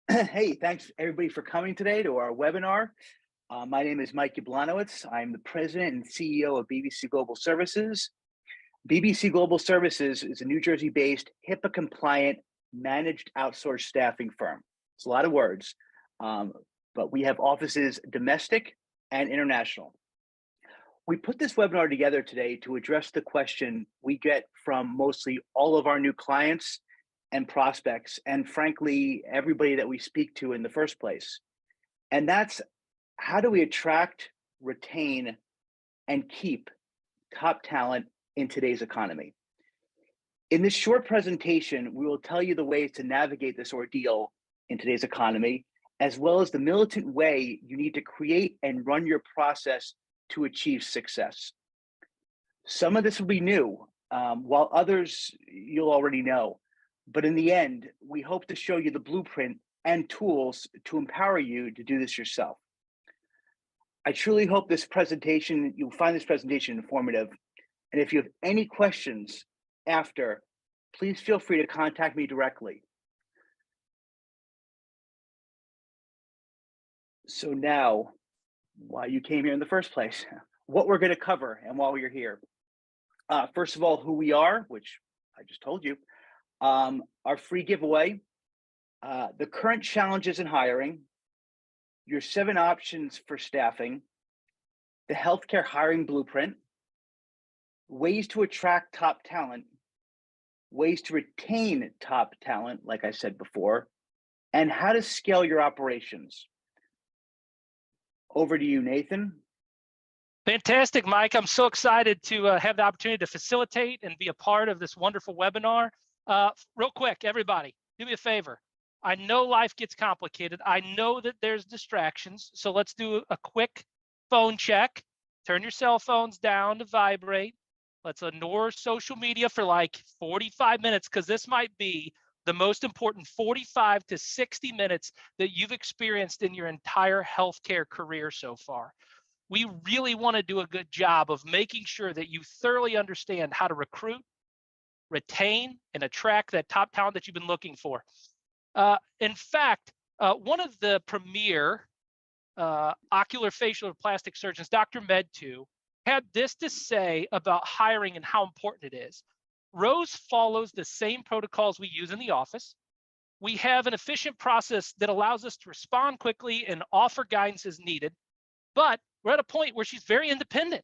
Hey, thanks everybody for coming today to our webinar. My name is Mike Yablonowitz. I'm the president and CEO of BBC Global Services. BBC Global Services is a New Jersey-based HIPAA-compliant managed outsourced staffing firm. It's a lot of words, um, but we have offices domestic and international. We put this webinar together today to address the question we get from mostly all of our new clients and prospects, and frankly, everybody that we speak to in the first place. And that's, how do we attract, retain, and keep top talent in today's economy? In this short presentation, we will tell you the ways to navigate this ordeal in today's economy, as well as the militant way you need to create and run your process to achieve success. Some of this will be new, while others you'll already know. But in the end, we hope to show you the blueprint and tools to empower you to do this yourself. I truly hope you'll find this presentation informative. And if you have any questions after, please feel free to contact me directly. So now, why you came here in the first place, what we're going to cover and while you're here. First of all, who we are, which I just told you, our free giveaway, the current challenges in hiring, your 7 options for staffing, the healthcare hiring blueprint, ways to attract top talent, ways to retain top talent, like I said before, and how to scale your operations. Over to you, Nathan. Fantastic, Mike. I'm so excited to have the opportunity to facilitate and be a part of this wonderful webinar. Real quick, everybody, do me a favor. I know life gets complicated. I know that there's distractions. So let's do a quick phone check. Turn your cell phones down to vibrate. Let's ignore social media for like 45 minutes, because this might be the most important 45 to 60 minutes that you've experienced in your entire healthcare career so far. We really want to do a good job of making sure that you thoroughly understand how to recruit, retain, and attract that top talent that you've been looking for. In fact, one of the premier ocular facial or plastic surgeons, Dr. Medtu, had this to say about hiring and how important it is. Rose follows the same protocols we use in the office. We have an efficient process that allows us to respond quickly and offer guidance as needed. But we're at a point where she's very independent.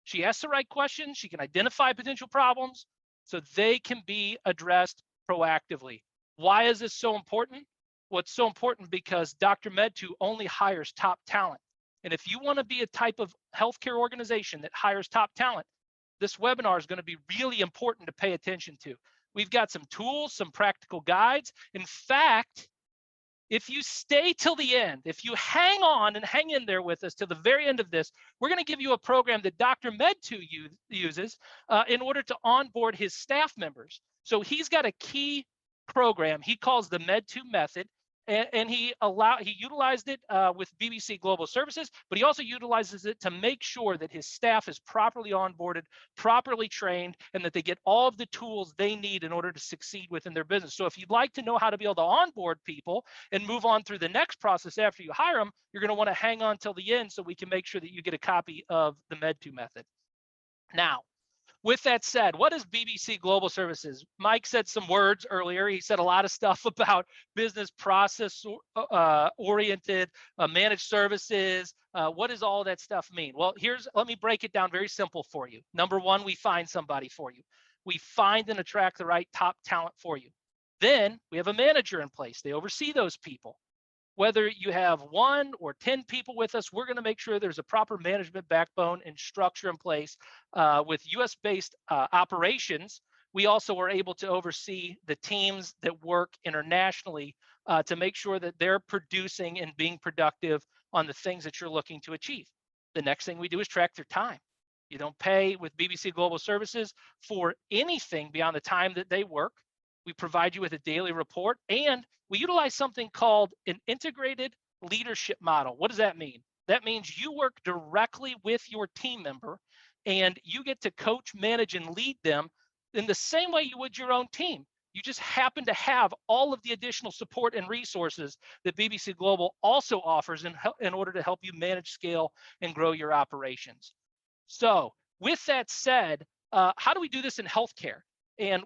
She asks the right questions. She can identify potential problems so they can be addressed proactively. Why is this so important? Well, it's so important because Dr. Medtu only hires top talent. And if you want to be a type of healthcare organization that hires top talent, this webinar is going to be really important to pay attention to. We've got some tools, some practical guides. In fact, if you stay till the end, if you hang on and hang in there with us to the very end of this, we're going to give you a program that Dr. Medtu uses in order to onboard his staff members. So he's got a key program he calls the Medtu method, and he utilized it with BBC Global Services, but he also utilizes it to make sure that his staff is properly onboarded, properly trained, and that they get all of the tools they need in order to succeed within their business. So if you'd like to know how to be able to onboard people and move on through the next process after you hire them, you're going to want to hang on till the end so we can make sure that you get a copy of the Medtu method. Now, with that said, what is BBC Global Services? Mike said some words earlier. He said a lot of stuff about business process oriented, managed services. What does all that stuff mean? Well, let me break it down very simple for you. Number one, we find somebody for you. We find and attract the right top talent for you. Then we have a manager in place. They oversee those people. Whether you have 1 or 10 people with us, we're going to make sure there's a proper management backbone and structure in place. With US-based operations, we also are able to oversee the teams that work internationally to make sure that they're producing and being productive on the things that you're looking to achieve. The next thing we do is track their time. You don't pay with BBC Global Services for anything beyond the time that they work. We provide you with a daily report, and we utilize something called an integrated leadership model. What does that mean? That means you work directly with your team member and you get to coach, manage, and lead them in the same way you would your own team. You just happen to have all of the additional support and resources that BBC Global also offers in order to help you manage, scale, and grow your operations. So with that said, how do we do this in healthcare? And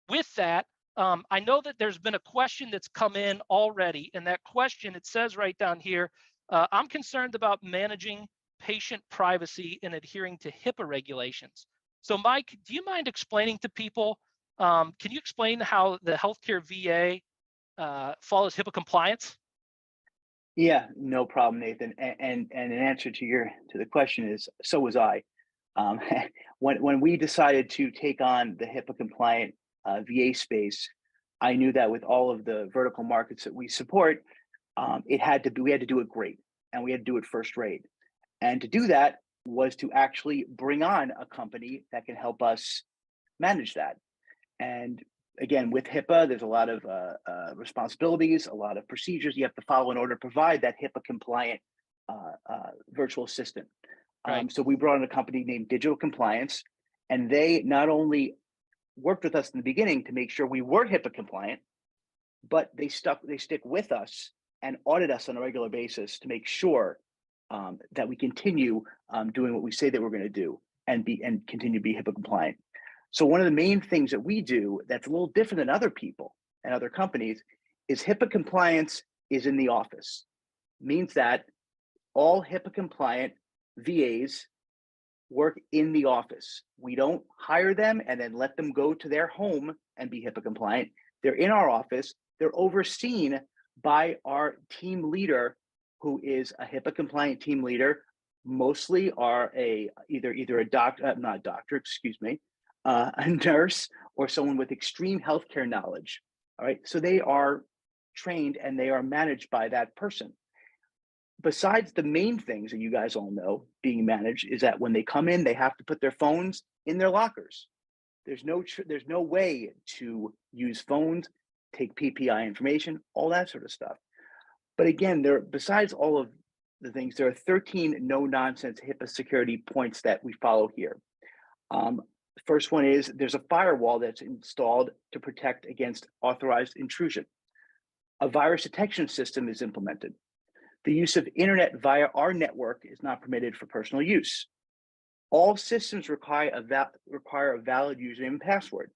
with that, I know that there's been a question that's come in already, and that question, it says right down here, I'm concerned about managing patient privacy and adhering to HIPAA regulations. So Mike, do you mind explaining to people, can you explain how the healthcare VA follows HIPAA compliance? Yeah, no problem, Nathan. And an answer to the question is, so was I. Um, when we decided to take on the HIPAA compliant VA space, I knew that with all of the vertical markets that we support, we had to do it great, and we had to do it first rate. And to do that was to actually bring on a company that can help us manage that. And again, with HIPAA, there's a lot of responsibilities, a lot of procedures you have to follow in order to provide that HIPAA compliant virtual assistant. Right. So we brought in a company named Digital Compliance, and they not only worked with us in the beginning to make sure we were HIPAA compliant, but they stick with us and audit us on a regular basis to make sure that we continue doing what we say that we're going to do and continue to be HIPAA compliant. So one of the main things that we do that's a little different than other people and other companies is HIPAA compliance is in the office. Means that all HIPAA compliant VAs work in the office. We don't hire them and then let them go to their home and be HIPAA compliant. They're in our office. They're overseen by our team leader, who is a HIPAA compliant team leader. Mostly are either a doctor, not a doctor, excuse me, a nurse or someone with extreme healthcare knowledge. All right, so they are trained and they are managed by that person. Besides the main things that you guys all know being managed is that when they come in, they have to put their phones in their lockers. There's no way to use phones, take PPI information, all that sort of stuff. But again, besides all of the things, there are 13 no-nonsense HIPAA security points that we follow here. The first one is there's a firewall that's installed to protect against authorized intrusion. A virus detection system is implemented. The use of internet via our network is not permitted for personal use. All systems require a valid username and password.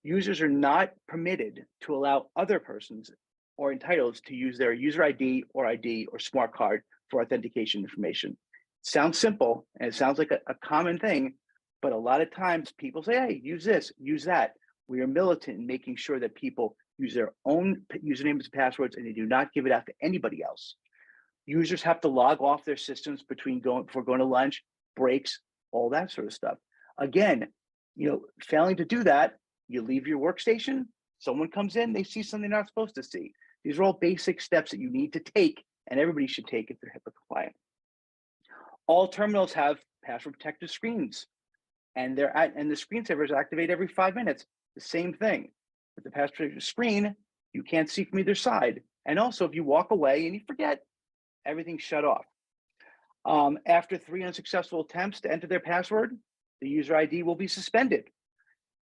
Users are not permitted to allow other persons or entitled to use their user ID or smart card for authentication information. It sounds simple and it sounds like a common thing, but a lot of times people say, hey, use this, use that. We are militant in making sure that people use their own usernames and passwords and they do not give it out to anybody else. Users have to log off their systems before going to lunch, breaks, all that sort of stuff. Again, failing to do that, you leave your workstation, someone comes in, they see something they're not supposed to see. These are all basic steps that you need to take, and everybody should take if they're HIPAA compliant. All terminals have password protected screens, and the screensavers activate every 5 minutes. The same thing. With the password protected screen, you can't see from either side. And also, if you walk away and you forget, everything's shut off. After 3 unsuccessful attempts to enter their password, the user ID will be suspended.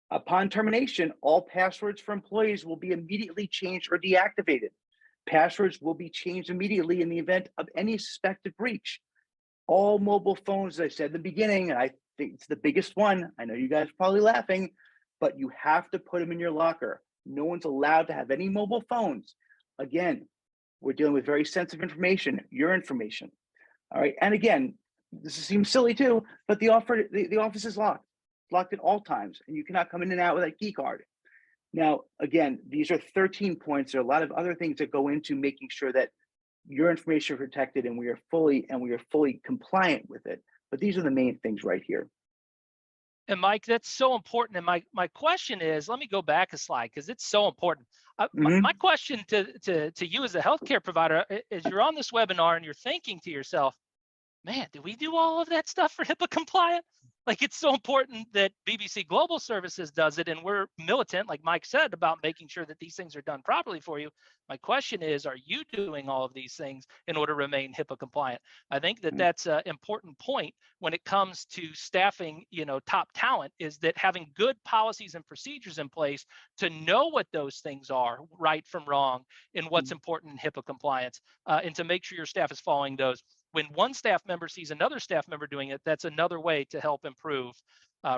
Upon termination, all passwords for employees will be immediately changed or deactivated. Passwords will be changed immediately in the event of any suspected breach. All mobile phones, as I said in the beginning, and I think it's the biggest one, I know you guys are probably laughing, but you have to put them in your locker. No one's allowed to have any mobile phones. Again, we're dealing with very sensitive information, your information. All right, and again, this seems silly too, but the office is locked. Locked at all times, and you cannot come in and out with a key card. Now, again, these are 13 points. There are a lot of other things that go into making sure that your information is protected and we are fully compliant with it. But these are the main things right here. And Mike, that's so important. And my question is, let me go back a slide because it's so important. My question to you as a healthcare provider is, you're on this webinar and you're thinking to yourself, man, do we do all of that stuff for HIPAA compliant? Like, it's so important that BBC Global Services does it, and we're militant, like Mike said, about making sure that these things are done properly for you. My question is, are you doing all of these things in order to remain HIPAA compliant? I think that that's an important point when it comes to staffing, top talent, is that having good policies and procedures in place to know what those things are, right from wrong, and what's important in HIPAA compliance, and to make sure your staff is following those. When one staff member sees another staff member doing it, that's another way to help improve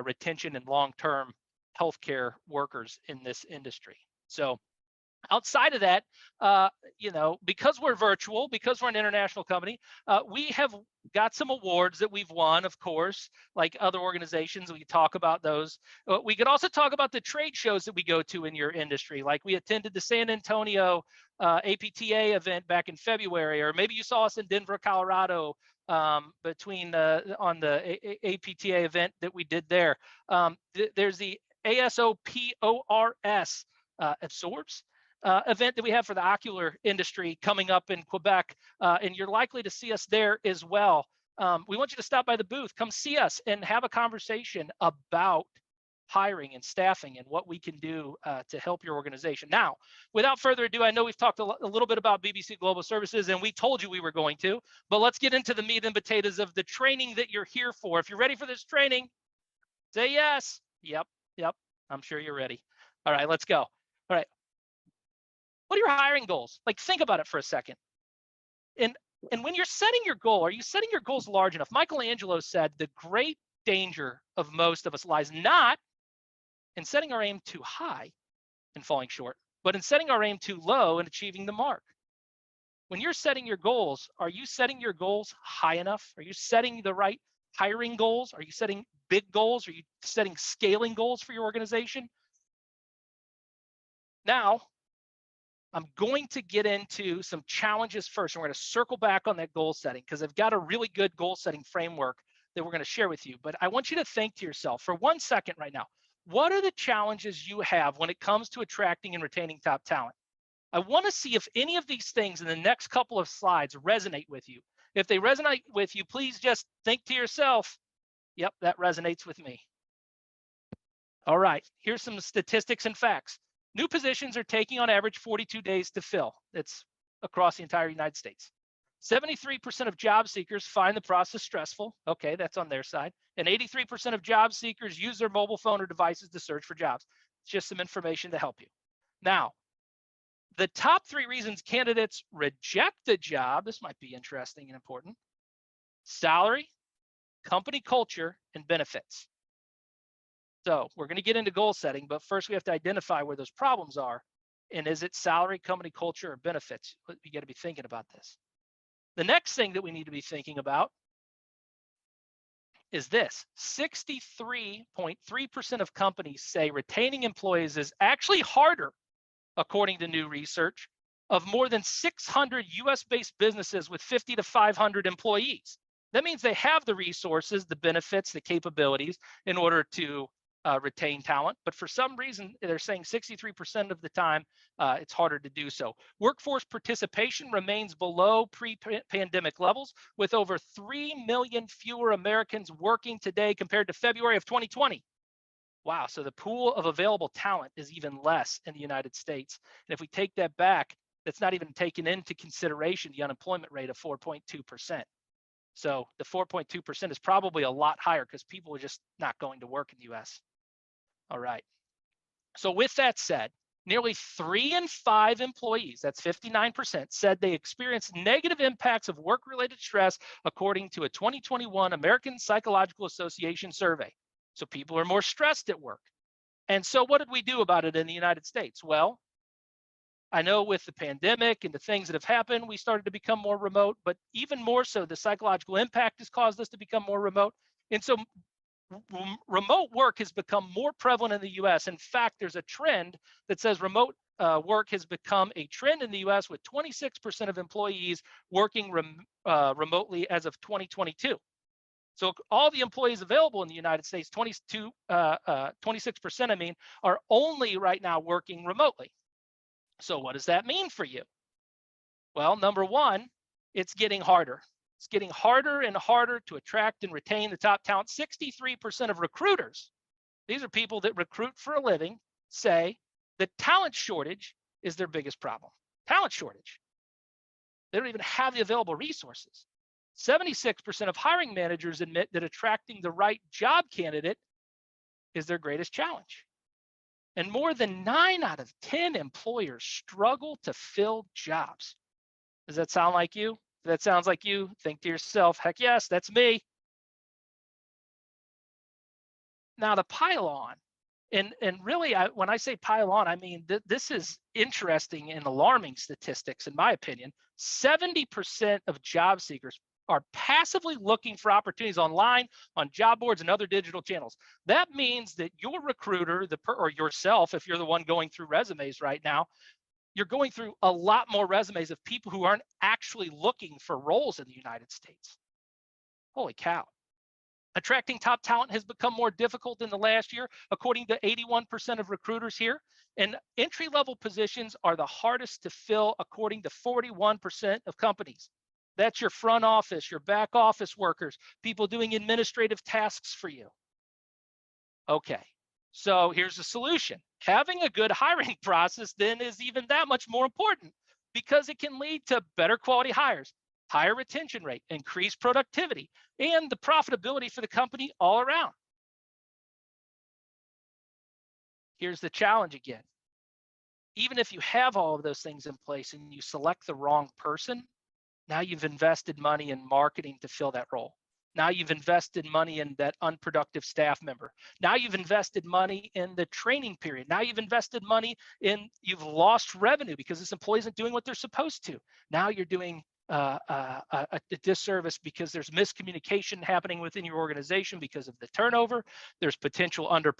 retention and long-term healthcare workers in this industry. So outside of that, because we're virtual, because we're an international company, we have got some awards that we've won, of course, like other organizations. We talk about those. We could also talk about the trade shows that we go to in your industry. Like, we attended the San Antonio APTA event back in February, or maybe you saw us in Denver, Colorado, on the APTA event that we did there. There's the ASOPORS absorbs event that we have for the ocular industry coming up in Quebec, and you're likely to see us there as well. We want you to stop by the booth, come see us, and have a conversation about hiring and staffing and what we can do to help your organization. Now, without further ado, I know we've talked a little bit about BBC Global Services, and we told you we were going to, but let's get into the meat and potatoes of the training that you're here for. If you're ready for this training, say yes. Yep. I'm sure you're ready. All right, let's go. All right. What are your hiring goals? Like, think about it for a second. And when you're setting your goal, are you setting your goals large enough? Michelangelo said the great danger of most of us lies not in setting our aim too high and falling short, but in setting our aim too low and achieving the mark. When you're setting your goals, are you setting your goals high enough? Are you setting the right hiring goals? Are you setting big goals? Are you setting scaling goals for your organization? Now, I'm going to get into some challenges first, and we're going to circle back on that goal setting, because I've got a really good goal setting framework that we're going to share with you. But I want you to think to yourself for 1 second right now, what are the challenges you have when it comes to attracting and retaining top talent? I want to see if any of these things in the next couple of slides resonate with you. If they resonate with you, please just think to yourself, yep, that resonates with me. All right, here's some statistics and facts. New positions are taking on average 42 days to fill. It's across the entire United States. 73% of job seekers find the process stressful. Okay, that's on their side. And 83% of job seekers use their mobile phone or devices to search for jobs. It's just some information to help you. Now, the top 3 reasons candidates reject a job, this might be interesting and important: salary, company culture, and benefits. So we're going to get into goal setting, but first we have to identify where those problems are. And is it salary, company culture, or benefits? You got to be thinking about this. The next thing that we need to be thinking about is this: 63.3% of companies say retaining employees is actually harder, according to new research, of more than 600 US-based businesses with 50 to 500 employees. That means they have the resources, the benefits, the capabilities in order to retain talent. But for some reason, they're saying 63% of the time, it's harder to do so. Workforce participation remains below pre-pandemic levels, with over 3 million fewer Americans working today compared to February of 2020. Wow, so the pool of available talent is even less in the United States. And if we take that back, that's not even taken into consideration the unemployment rate of 4.2%. So the 4.2% is probably a lot higher because people are just not going to work in the US. All right. So with that said, nearly 3 in 5 employees, that's 59%, said they experienced negative impacts of work-related stress, according to a 2021 American Psychological Association survey. So people are more stressed at work. And so what did we do about it in the United States? Well, I know with the pandemic and the things that have happened, we started to become more remote, but even more so, the psychological impact has caused us to become more remote. And so remote work has become more prevalent in the US. In fact, there's a trend that says remote work has become a trend in the US, with 26% of employees working remotely as of 2022. So all the employees available in the United States, 26%, are only right now working remotely. So what does that mean for you? Well, number one, it's getting harder. It's getting harder and harder to attract and retain the top talent. 63% of recruiters, these are people that recruit for a living, say that talent shortage is their biggest problem. Talent shortage. They don't even have the available resources. 76% of hiring managers admit that attracting the right job candidate is their greatest challenge. And more than 9 out of 10 employers struggle to fill jobs. Does that sound like you? If that sounds like you, think to yourself, heck yes, that's me. Now to pile on, and really, when I say pile on, I mean this is interesting and alarming statistics, in my opinion. 70% of job seekers are passively looking for opportunities online, on job boards, and other digital channels. That means that your recruiter, or yourself, if you're the one going through resumes right now, you're going through a lot more resumes of people who aren't actually looking for roles in the United States. Holy cow. Attracting top talent has become more difficult in the last year, according to 81% of recruiters here. And entry-level positions are the hardest to fill, according to 41% of companies. That's your front office, your back office workers, people doing administrative tasks for you. Okay, so here's the solution. Having a good hiring process then is even that much more important, because it can lead to better quality hires, higher retention rate, increased productivity, and the profitability for the company all around. Here's the challenge again. Even if you have all of those things in place and you select the wrong person, now you've invested money in marketing to fill that role. Now you've invested money in that unproductive staff member. Now you've invested money in the training period. Now you've invested money in, you've lost revenue because this employee isn't doing what they're supposed to. Now you're doing a disservice because there's miscommunication happening within your organization because of the turnover. There's potential under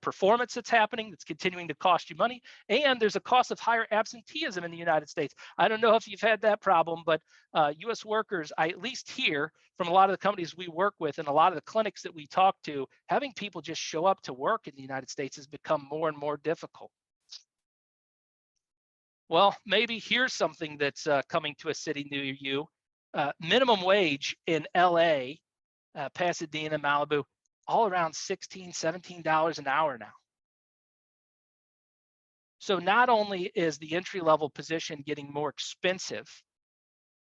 performance that's happening that's continuing to cost you money, and there's a cost of higher absenteeism in the United States. I don't know if you've had that problem, but U.S. workers, I at least hear from a lot of the companies we work with and a lot of the clinics that we talk to, having people just show up to work in the United States has become more and more difficult. Well, maybe here's something that's coming to a city near you. Minimum wage in LA, Pasadena, Malibu, all around $16, $17 an hour now. So not only is the entry-level position getting more expensive,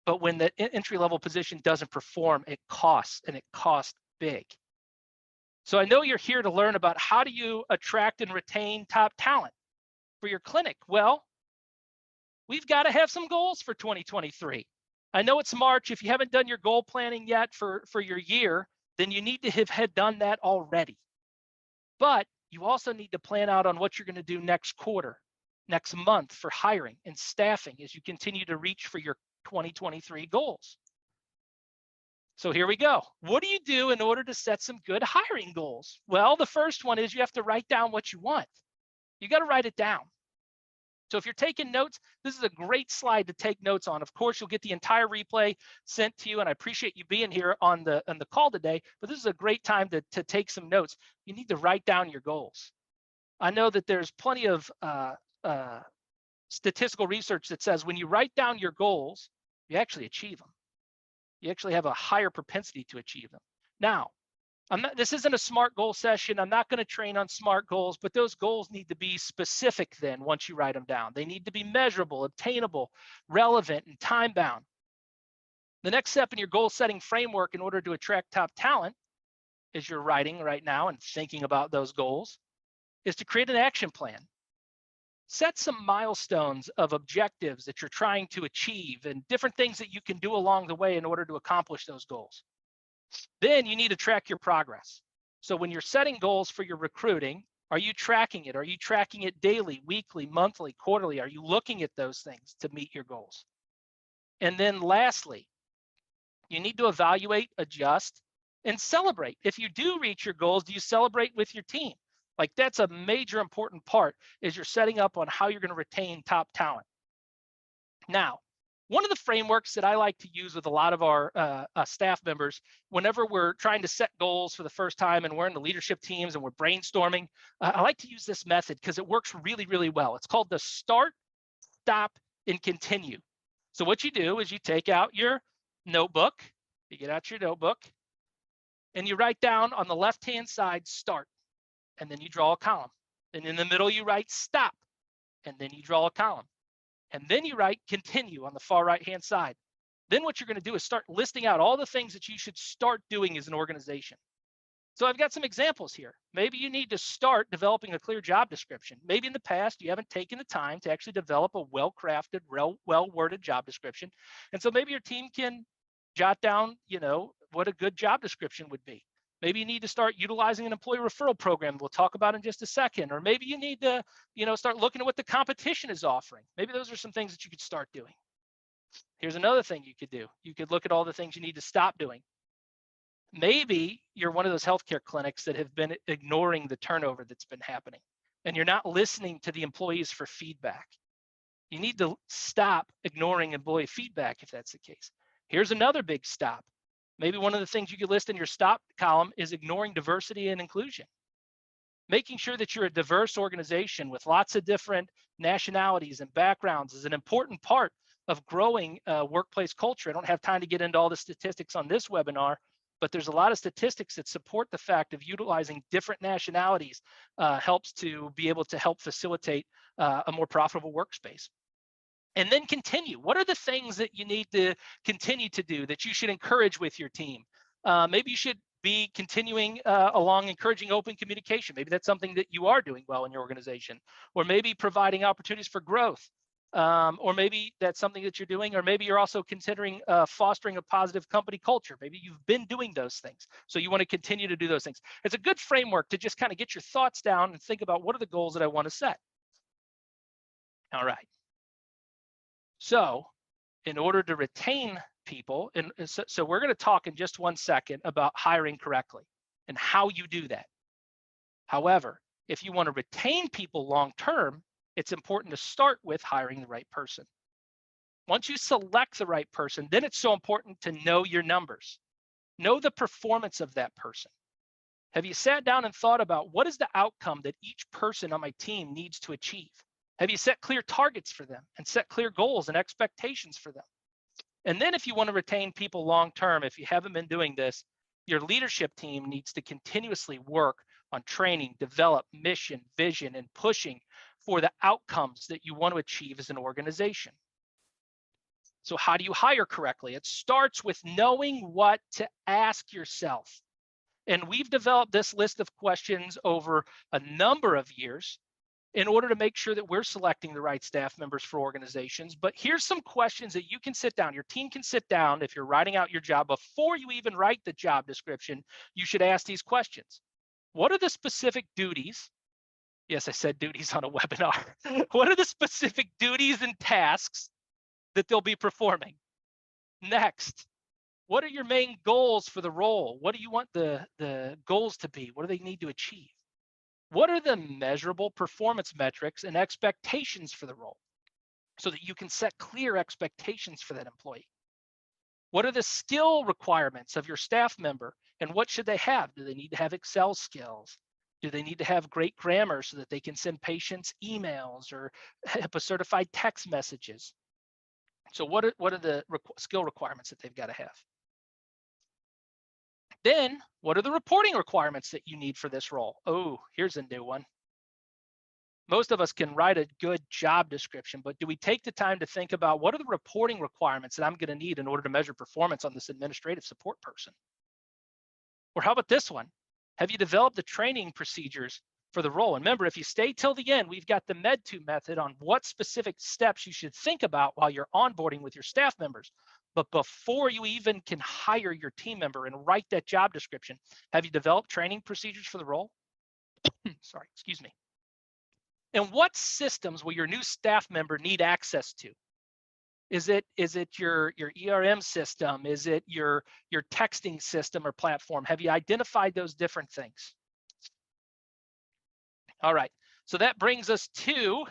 but when the entry-level position doesn't perform, it costs, and it costs big. So I know you're here to learn about how do you attract and retain top talent for your clinic. Well, we've got to have some goals for 2023. I know it's March. If you haven't done your goal planning yet for your year, then you need to have had done that already. But you also need to plan out on what you're going to do next quarter, next month for hiring and staffing as you continue to reach for your 2023 goals. So here we go. What do you do in order to set some good hiring goals? Well, the first one is you have to write down what you want. You got to write it down. So if you're taking notes, this is a great slide to take notes on. Of course, you'll get the entire replay sent to you, and I appreciate you being here on the call today, but this is a great time to take some notes. You need to write down your goals. I know that there's plenty of statistical research that says when you write down your goals, you actually achieve them. You actually have a higher propensity to achieve them. Now, this isn't a SMART goal session. I'm not going to train on SMART goals, but those goals need to be specific then once you write them down. They need to be measurable, obtainable, relevant, and time-bound. The next step in your goal-setting framework in order to attract top talent, as you're writing right now and thinking about those goals, is to create an action plan. Set some milestones of objectives that you're trying to achieve and different things that you can do along the way in order to accomplish those goals. Then you need to track your progress. So when you're setting goals for your recruiting, are you tracking it? Are you tracking it daily, weekly, monthly, quarterly? Are you looking at those things to meet your goals? And then lastly, you need to evaluate, adjust, and celebrate. If you do reach your goals, do you celebrate with your team? Like that's a major important part is you're setting up on how you're going to retain top talent. Now, one of the frameworks that I like to use with a lot of our staff members, whenever we're trying to set goals for the first time and we're in the leadership teams and we're brainstorming, I like to use this method because it works really, really well. It's called the start, stop, and continue. So what you do is you take out your notebook You get out your notebook and you write down on the left-hand side, start, and then you draw a column. And in the middle, you write stop, and then you draw a column. And then you write continue on the far right-hand side. Then what you're going to do is start listing out all the things that you should start doing as an organization. So I've got some examples here. Maybe you need to start developing a clear job description. Maybe in the past, you haven't taken the time to actually develop a well-crafted, well-worded job description. And so maybe your team can jot down, what a good job description would be. Maybe you need to start utilizing an employee referral program we'll talk about in just a second. Or maybe you need to, start looking at what the competition is offering. Maybe those are some things that you could start doing. Here's another thing you could do. You could look at all the things you need to stop doing. Maybe you're one of those healthcare clinics that have been ignoring the turnover that's been happening, and you're not listening to the employees for feedback. You need to stop ignoring employee feedback if that's the case. Here's another big stop. Maybe one of the things you could list in your stop column is ignoring diversity and inclusion. Making sure that you're a diverse organization with lots of different nationalities and backgrounds is an important part of growing workplace culture. I don't have time to get into all the statistics on this webinar, but there's a lot of statistics that support the fact of utilizing different nationalities helps to be able to help facilitate a more profitable workspace. And then continue. What are the things that you need to continue to do that you should encourage with your team? Maybe you should be continuing along encouraging open communication. Maybe that's something that you are doing well in your organization, or maybe providing opportunities for growth. Or maybe that's something that you're doing, or maybe you're also considering fostering a positive company culture. Maybe you've been doing those things, so you want to continue to do those things. It's a good framework to just kind of get your thoughts down and think about what are the goals that I want to set. All right. So in order to retain people, and so we're going to talk in just 1 second about hiring correctly and how you do that. However, if you want to retain people long-term, it's important to start with hiring the right person. Once you select the right person, then it's so important to know your numbers. Know the performance of that person. Have you sat down and thought about what is the outcome that each person on my team needs to achieve? Have you set clear targets for them and set clear goals and expectations for them? And then if you want to retain people long-term, if you haven't been doing this, your leadership team needs to continuously work on training, develop mission, vision, and pushing for the outcomes that you want to achieve as an organization. So how do you hire correctly? It starts with knowing what to ask yourself. And we've developed this list of questions over a number of years in order to make sure that we're selecting the right staff members for organizations. But here's some questions that you can sit down, your team can sit down if you're writing out your job. Before you even write the job description, you should ask these questions. What are the specific duties? Yes, I said duties on a webinar. What are the specific duties and tasks that they'll be performing? Next, what are your main goals for the role? What do you want the goals to be? What do they need to achieve? What are the measurable performance metrics and expectations for the role so that you can set clear expectations for that employee? What are the skill requirements of your staff member and what should they have? Do they need to have Excel skills? Do they need to have great grammar so that they can send patients emails or HIPAA certified text messages? So what are the skill requirements that they've got to have? Then what are the reporting requirements that you need for this role? Oh, here's a new one. Most of us can write a good job description, but do we take the time to think about what are the reporting requirements that I'm going to need in order to measure performance on this administrative support person? Or how about this one? Have you developed the training procedures for the role? And remember, if you stay till the end, we've got the Med2 method on what specific steps you should think about while you're onboarding with your staff members. But before you even can hire your team member and write that job description, have you developed training procedures for the role? Sorry, excuse me. And what systems will your new staff member need access to? Is it your ERM system? Is it your texting system or platform? Have you identified those different things? All right, so that brings us to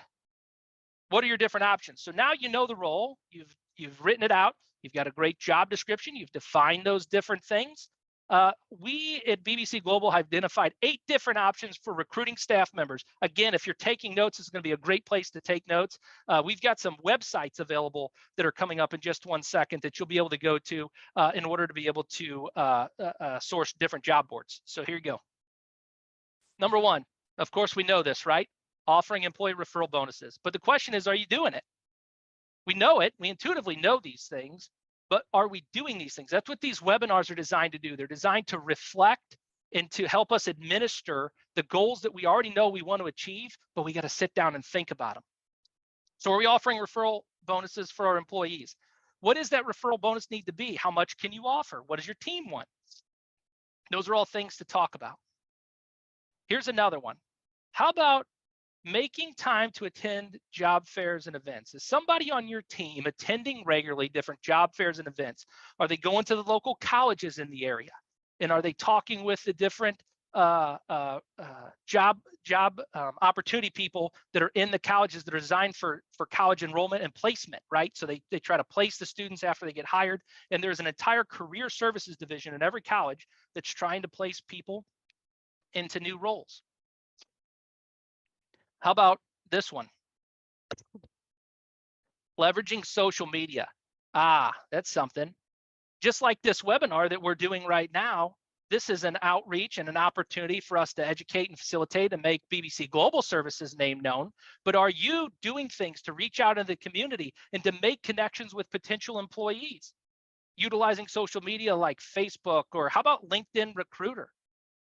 what are your different options? So now you know the role, you've written it out, you've got a great job description, you've defined those different things. We at BBC Global have identified 8 different options for recruiting staff members. Again, if you're taking notes, it's going to be a great place to take notes. We've got some websites available that are coming up in just 1 second that you'll be able to go to in order to be able to source different job boards. So here you go. Number 1, of course, we know this, right? Offering employee referral bonuses. But the question is, are you doing it? We know it. We intuitively know these things. But are we doing these things? That's what these webinars are designed to do. They're designed to reflect and to help us administer the goals that we already know we want to achieve, but we got to sit down and think about them. So are we offering referral bonuses for our employees? What does that referral bonus need to be? How much can you offer? What does your team want? Those are all things to talk about. Here's another one. How about making time to attend job fairs and events? Is somebody on your team attending regularly different job fairs and events? Are they going to the local colleges in the area? And are they talking with the different job opportunity people that are in the colleges that are designed for college enrollment and placement, right? So they try to place the students after they get hired. And there's an entire career services division in every college that's trying to place people into new roles. How about this one? Leveraging social media. That's something. Just like this webinar that we're doing right now, this is an outreach and an opportunity for us to educate and facilitate and make BBC Global Services name known. But are you doing things to reach out in the community and to make connections with potential employees? Utilizing social media like Facebook, or how about LinkedIn Recruiter?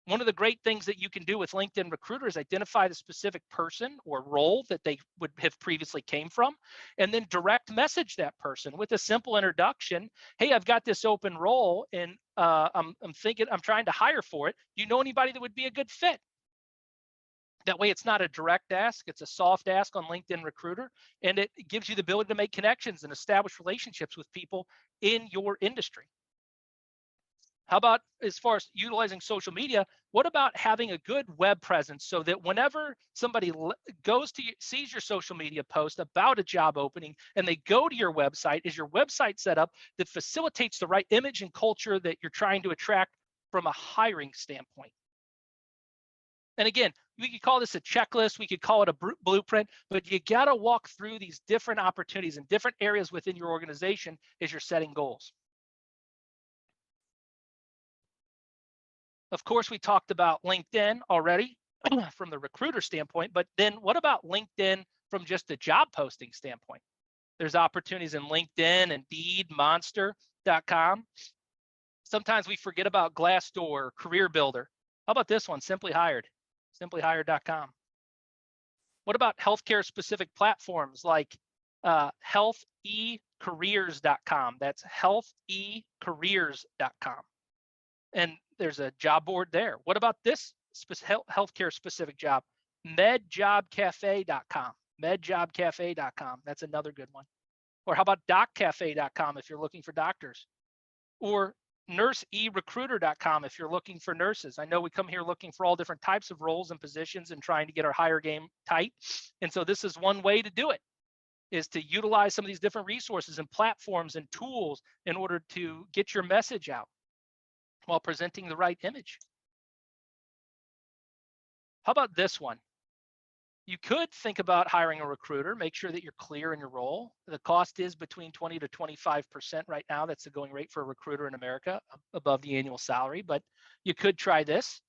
One of the great things that you can do with LinkedIn Recruiter is identify the specific person or role that they would have previously came from, and then direct message that person with a simple introduction. Hey, I've got this open role and I'm trying to hire for it. Do you know anybody that would be a good fit? That way it's not a direct ask, it's a soft ask on LinkedIn Recruiter, and it gives you the ability to make connections and establish relationships with people in your industry. How about as far as utilizing social media? What about having a good web presence so that whenever somebody sees your social media post about a job opening and they go to your website, is your website set up that facilitates the right image and culture that you're trying to attract from a hiring standpoint? And again, we could call this a checklist, we could call it a blueprint, but you got to walk through these different opportunities in different areas within your organization as you're setting goals. Of course, we talked about LinkedIn already from the recruiter standpoint, but then what about LinkedIn from just a job posting standpoint? There's opportunities in LinkedIn, Indeed, Monster.com. Sometimes we forget about Glassdoor, Career Builder. How about this one, Simply Hired, simplyhired.com. What about healthcare specific platforms like healthecareers.com? That's healthecareers.com. And there's a job board there. What about this healthcare specific job? Medjobcafe.com. Medjobcafe.com. That's another good one. Or how about doccafe.com if you're looking for doctors? Or nurserecruiter.com if you're looking for nurses. I know we come here looking for all different types of roles and positions and trying to get our hire game tight. And so this is one way to do it, is to utilize some of these different resources and platforms and tools in order to get your message out while presenting the right image. How about this one? You could think about hiring a recruiter, make sure that you're clear in your role. The cost is between 20 to 25% right now. That's the going rate for a recruiter in America, above the annual salary, but you could try this.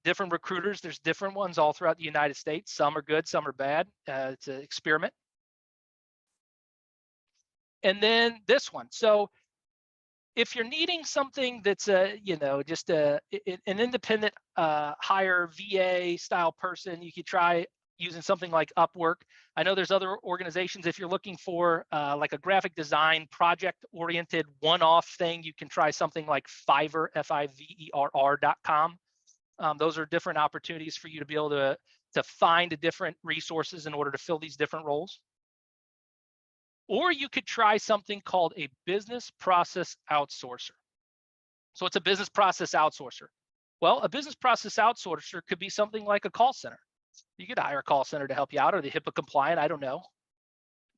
Different recruiters, there's different ones all throughout the United States. Some are good, some are bad. It's an experiment. And then this one. So if you're needing something that's just an independent hire VA style person, you could try using something like Upwork. I know there's other organizations. If you're looking for like a graphic design project oriented one-off thing, you can try something like Fiverr, Fiverr.com. Those are different opportunities for you to be able to find different resources in order to fill these different roles. Or you could try something called a business process outsourcer. So what's a business process outsourcer? Well, a business process outsourcer could be something like a call center. You could hire a call center to help you out, or the HIPAA compliant, I don't know.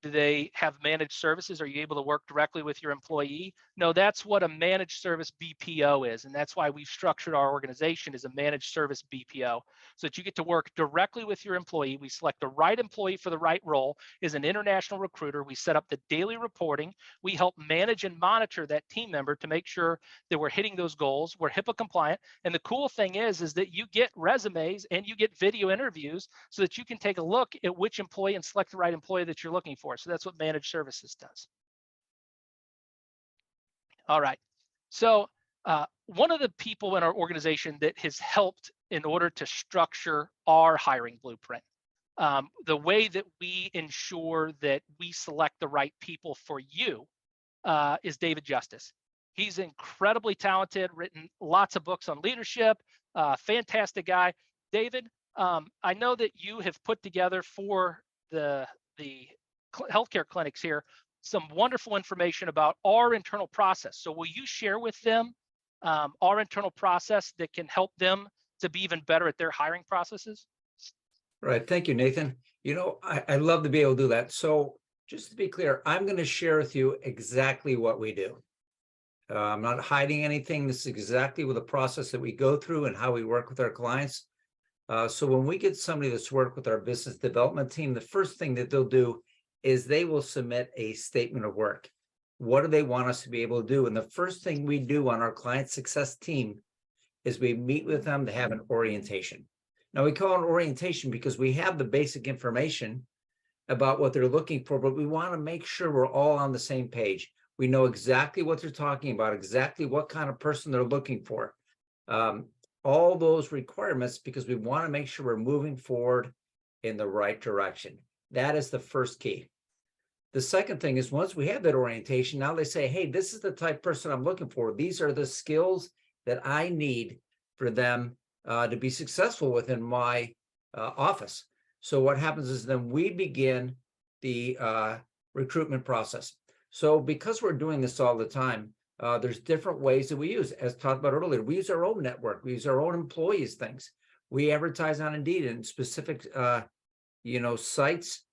Do they have managed services? Are you able to work directly with your employee? No, that's what a managed service BPO is. And that's why we've structured our organization as a managed service BPO, so that you get to work directly with your employee. We select the right employee for the right role. As an international recruiter, we set up the daily reporting. We help manage and monitor that team member to make sure that we're hitting those goals. We're HIPAA compliant. And the cool thing is that you get resumes and you get video interviews so that you can take a look at which employee and select the right employee that you're looking for. So that's what managed services does. All right. So one of the people in our organization that has helped in order to structure our hiring blueprint, the way that we ensure that we select the right people for you, is David Justice. He's incredibly talented, written lots of books on leadership, fantastic guy. David, I know that you have put together for the healthcare clinics here some wonderful information about our internal process. So will you share with them our internal process that can help them to be even better at their hiring processes? Right. Thank you, Nathan. You know, I love to be able to do that. So just to be clear, I'm going to share with you exactly what we do. I'm not hiding anything. This is exactly what the process that we go through and how we work with our clients. So when we get somebody that's worked with our business development team, the first thing that they'll do is they will submit a statement of work. What do they want us to be able to do? And the first thing we do on our client success team is we meet with them to have an orientation. Now, we call it an orientation because we have the basic information about what they're looking for, but we want to make sure we're all on the same page. We know exactly what they're talking about, exactly what kind of person they're looking for. All those requirements, because we want to make sure we're moving forward in the right direction. That is the first key. The second thing is once we have that orientation, now they say, hey, this is the type of person I'm looking for. These are the skills that I need for them to be successful within my office. So what happens is then we begin the recruitment process. So because we're doing this all the time, there's different ways that we use, as talked about earlier. We use our own network. We use our own employees' things. We advertise on Indeed in specific, sites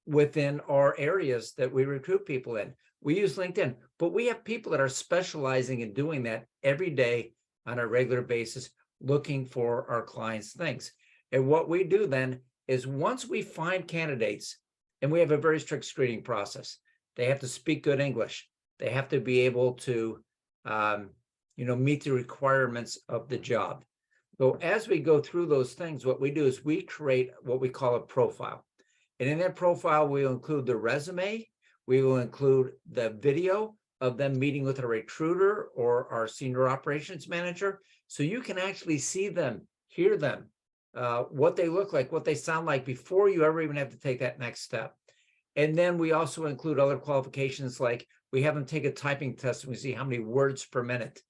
within our areas that we recruit people in. We use LinkedIn, but we have people that are specializing in doing that every day on a regular basis, looking for our clients' things. And what we do then is once we find candidates, and we have a very strict screening process, they have to speak good English. They have to be able to, meet the requirements of the job. So as we go through those things, what we do is we create what we call a profile. And in that profile, we'll include the resume. We will include the video of them meeting with a recruiter or our senior operations manager. So you can actually see them, hear them, what they look like, what they sound like before you ever even have to take that next step. And then we also include other qualifications, like we have them take a typing test and we see how many words per minute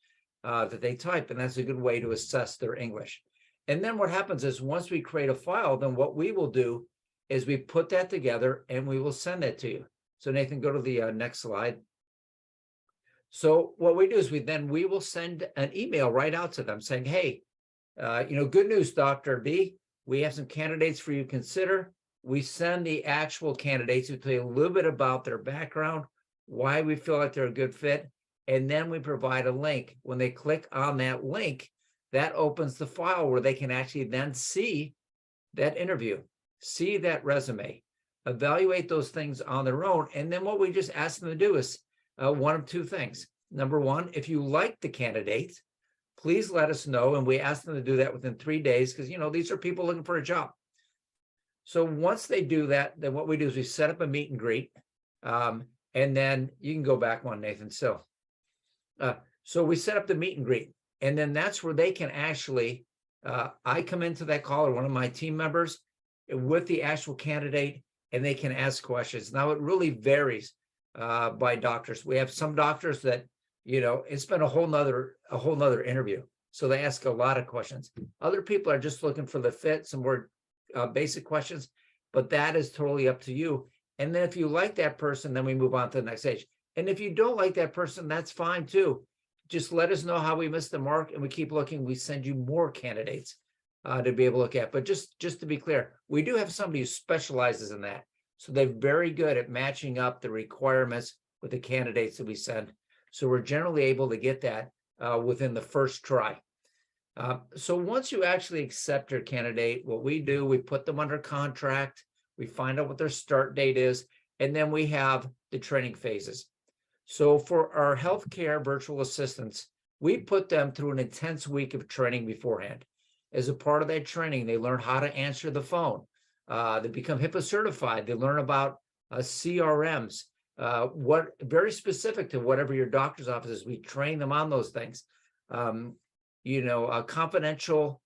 that they type. And that's a good way to assess their English. And then what happens is once we create a file, then what we will do is we put that together and we will send that to you. So Nathan, go to the next slide. So what we do is we will send an email right out to them saying, hey, good news, Dr. B. We have some candidates for you to consider. We send the actual candidates who tell you a little bit about their background, why we feel like they're a good fit, and then we provide a link. When they click on that link, that opens the file where they can actually then see that interview, see that resume, evaluate those things on their own. And then what we just ask them to do is one of two things. Number one, if you like the candidate, please let us know. And we ask them to do that within 3 days because, these are people looking for a job. So once they do that, then what we do is we set up a meet and greet. And then you can go back one, Nathan. So we set up the meet and greet. And then that's where they can actually, I come into that call or one of my team members with the actual candidate, and they can ask questions. Now, it really varies by doctors. We have some doctors that, it's been a whole nother interview. So they ask a lot of questions. Other people are just looking for the fit, some more basic questions, but that is totally up to you. And then if you like that person, then we move on to the next stage. And if you don't like that person, that's fine too. Just let us know how we missed the mark and we keep looking. We send you more candidates to be able to look at. But just to be clear, we do have somebody who specializes in that. So they're very good at matching up the requirements with the candidates that we send. So we're generally able to get that within the first try. So once you actually accept your candidate, what we do, we put them under contract, we find out what their start date is, and then we have the training phases. So for our healthcare virtual assistants, we put them through an intense week of training beforehand. As a part of that training, they learn how to answer the phone. They become HIPAA certified. They learn about CRMs, what very specific to whatever your doctor's office is. We train them on those things. Confidential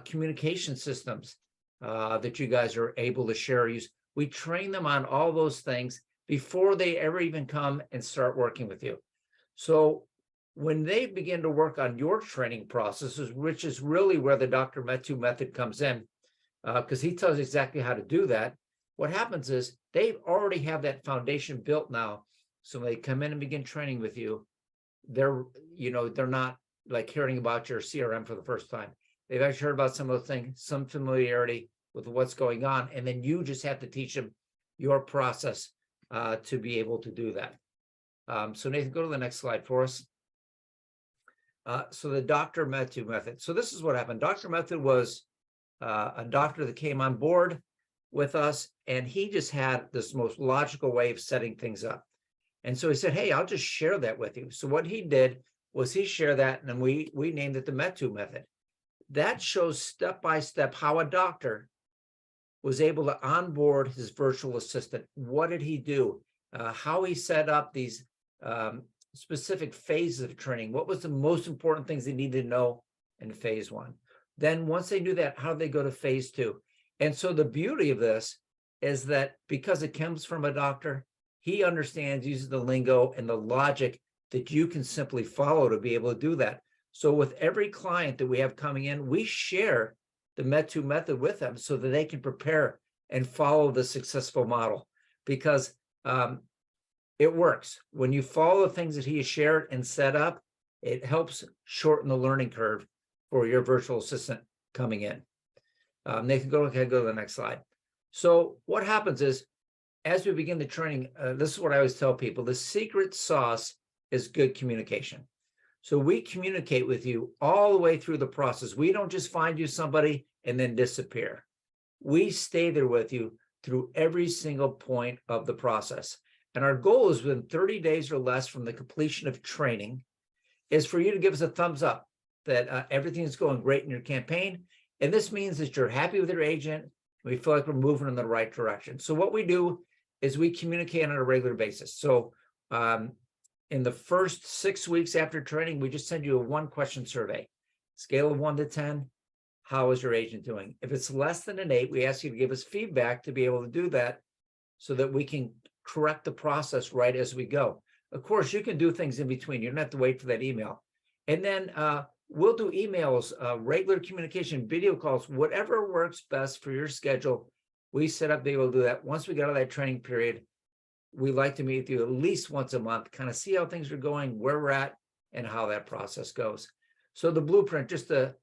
communication systems that you guys are able to share or use. We train them on all those things before they ever even come and start working with you. So when they begin to work on your training processes, which is really where the Dr. Metu method comes in, because he tells you exactly how to do that, what happens is they already have that foundation built now. So when they come in and begin training with you, they're not like hearing about your CRM for the first time. They've actually heard about some of the things, some familiarity with what's going on, and then you just have to teach them your process to be able to do that. So Nathan, go to the next slide for us. So the Dr. Metu method. So this is what happened. Dr. Metu was a doctor that came on board with us, and he just had this most logical way of setting things up. And so he said, hey, I'll just share that with you. So what he did was he shared that, and we named it the Metu method. That shows step-by-step how a doctor was able to onboard his virtual assistant. What did he do? How he set up these specific phases of training. What was the most important things they needed to know in phase one? Then once they knew that, how did they go to phase two? And so the beauty of this is that because it comes from a doctor, he understands, uses the lingo and the logic that you can simply follow to be able to do that. So with every client that we have coming in, we share the Metu method with them so that they can prepare and follow the successful model, because it works. When you follow the things that he has shared and set up, it helps shorten the learning curve for your virtual assistant coming in. Nathan, go to the next slide. So what happens is, as we begin the training, this is what I always tell people, the secret sauce is good communication. So we communicate with you all the way through the process. We don't just find you somebody and then disappear. We stay there with you through every single point of the process. And our goal is within 30 days or less from the completion of training is for you to give us a thumbs up that everything is going great in your campaign. And this means that you're happy with your agent. We feel like we're moving in the right direction. So what we do is we communicate on a regular basis. So in the first 6 weeks after training, we just send you a 1-question survey. Scale of 1 to 10, how is your agent doing? If it's less than an 8, we ask you to give us feedback to be able to do that so that we can correct the process right as we go. Of course, you can do things in between. You don't have to wait for that email. And then we'll do emails, regular communication, video calls, whatever works best for your schedule. We set up to be able to do that. Once we get out of that training period, we like to meet with you at least once a month, kind of see how things are going, where we're at, and how that process goes. So the blueprint, just to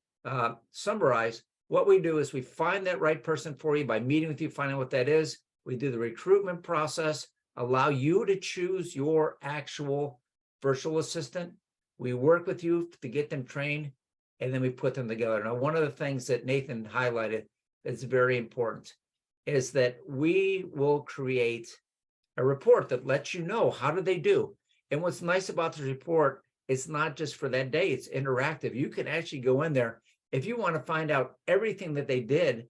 summarize, what we do is we find that right person for you by meeting with you, finding out what that is. We do the recruitment process, allow you to choose your actual virtual assistant. We work with you to get them trained, and then we put them together. Now, one of the things that Nathan highlighted that's very important is that we will create a report that lets you know how did they do. And what's nice about the report, it's not just for that day, it's interactive. You can actually go in there. If you want to find out everything that they did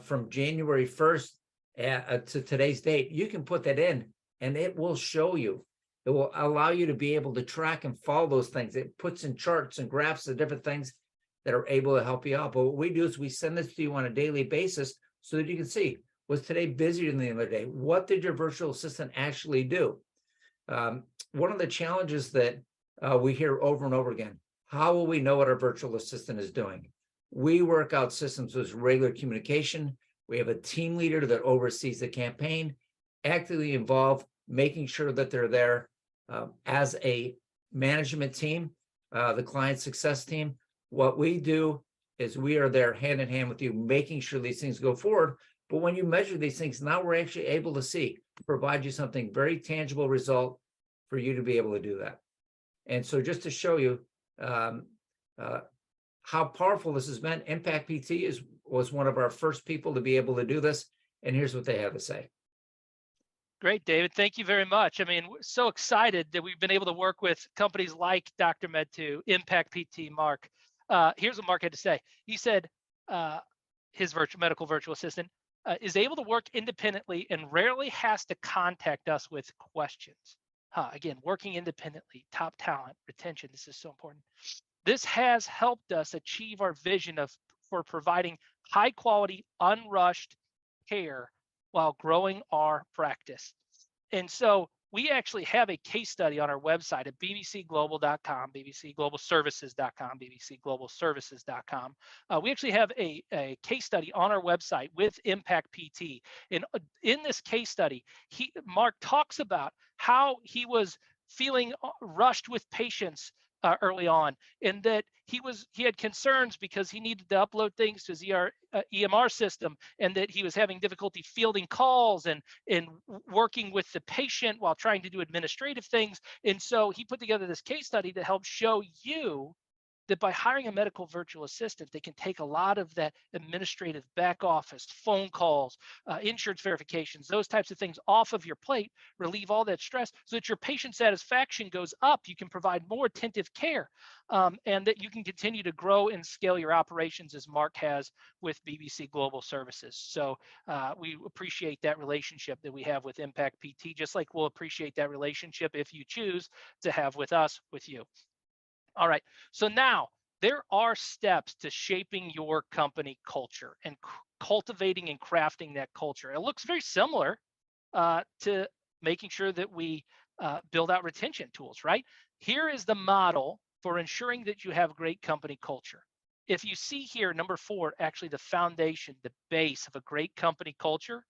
from January 1st to today's date, you can put that in and it will show you. It will allow you to be able to track and follow those things. It puts in charts and graphs of different things that are able to help you out. But what we do is we send this to you on a daily basis so that you can see, was today busier than the other day? What did your virtual assistant actually do? One of the challenges that we hear over and over again, how will we know what our virtual assistant is doing? We work out systems with regular communication. We have a team leader that oversees the campaign, actively involved, making sure that they're there as a management team, the client success team. What we do is we are there hand in hand with you, making sure these things go forward. But when you measure these things, now we're actually able to see, provide you something very tangible result for you to be able to do that. And so just to show you how powerful this has been, Impact PT was one of our first people to be able to do this. And here's what they have to say. Great, David. Thank you very much. I mean, we're so excited that we've been able to work with companies like Dr. Med2, Impact PT, Mark. Here's what Mark had to say. He said his medical virtual assistant is able to work independently and rarely has to contact us with questions. Again, working independently, top talent, retention, this is so important. This has helped us achieve our vision for providing high quality, unrushed care while growing our practice. And so we actually have a case study on our website at bbcglobal.com, bbcglobalservices.com, bbcglobalservices.com. We actually have a case study on our website with Impact PT. And in this case study, Mark talks about how he was feeling rushed with patients early on, and that he had concerns because he needed to upload things to his EMR system, and that he was having difficulty fielding calls and working with the patient while trying to do administrative things. And so he put together this case study to help show you that by hiring a medical virtual assistant, they can take a lot of that administrative back office, phone calls, insurance verifications, those types of things off of your plate, relieve all that stress so that your patient satisfaction goes up. You can provide more attentive care, and that you can continue to grow and scale your operations as Mark has with BBC Global Services. So we appreciate that relationship that we have with Impact PT, just like we'll appreciate that relationship if you choose to have with us, with you. All right, so now there are steps to shaping your company culture and cultivating and crafting that culture. It looks very similar to making sure that we build out retention tools, right? Here is the model for ensuring that you have great company culture. If you see here, number 4, actually the foundation, the base of a great company culture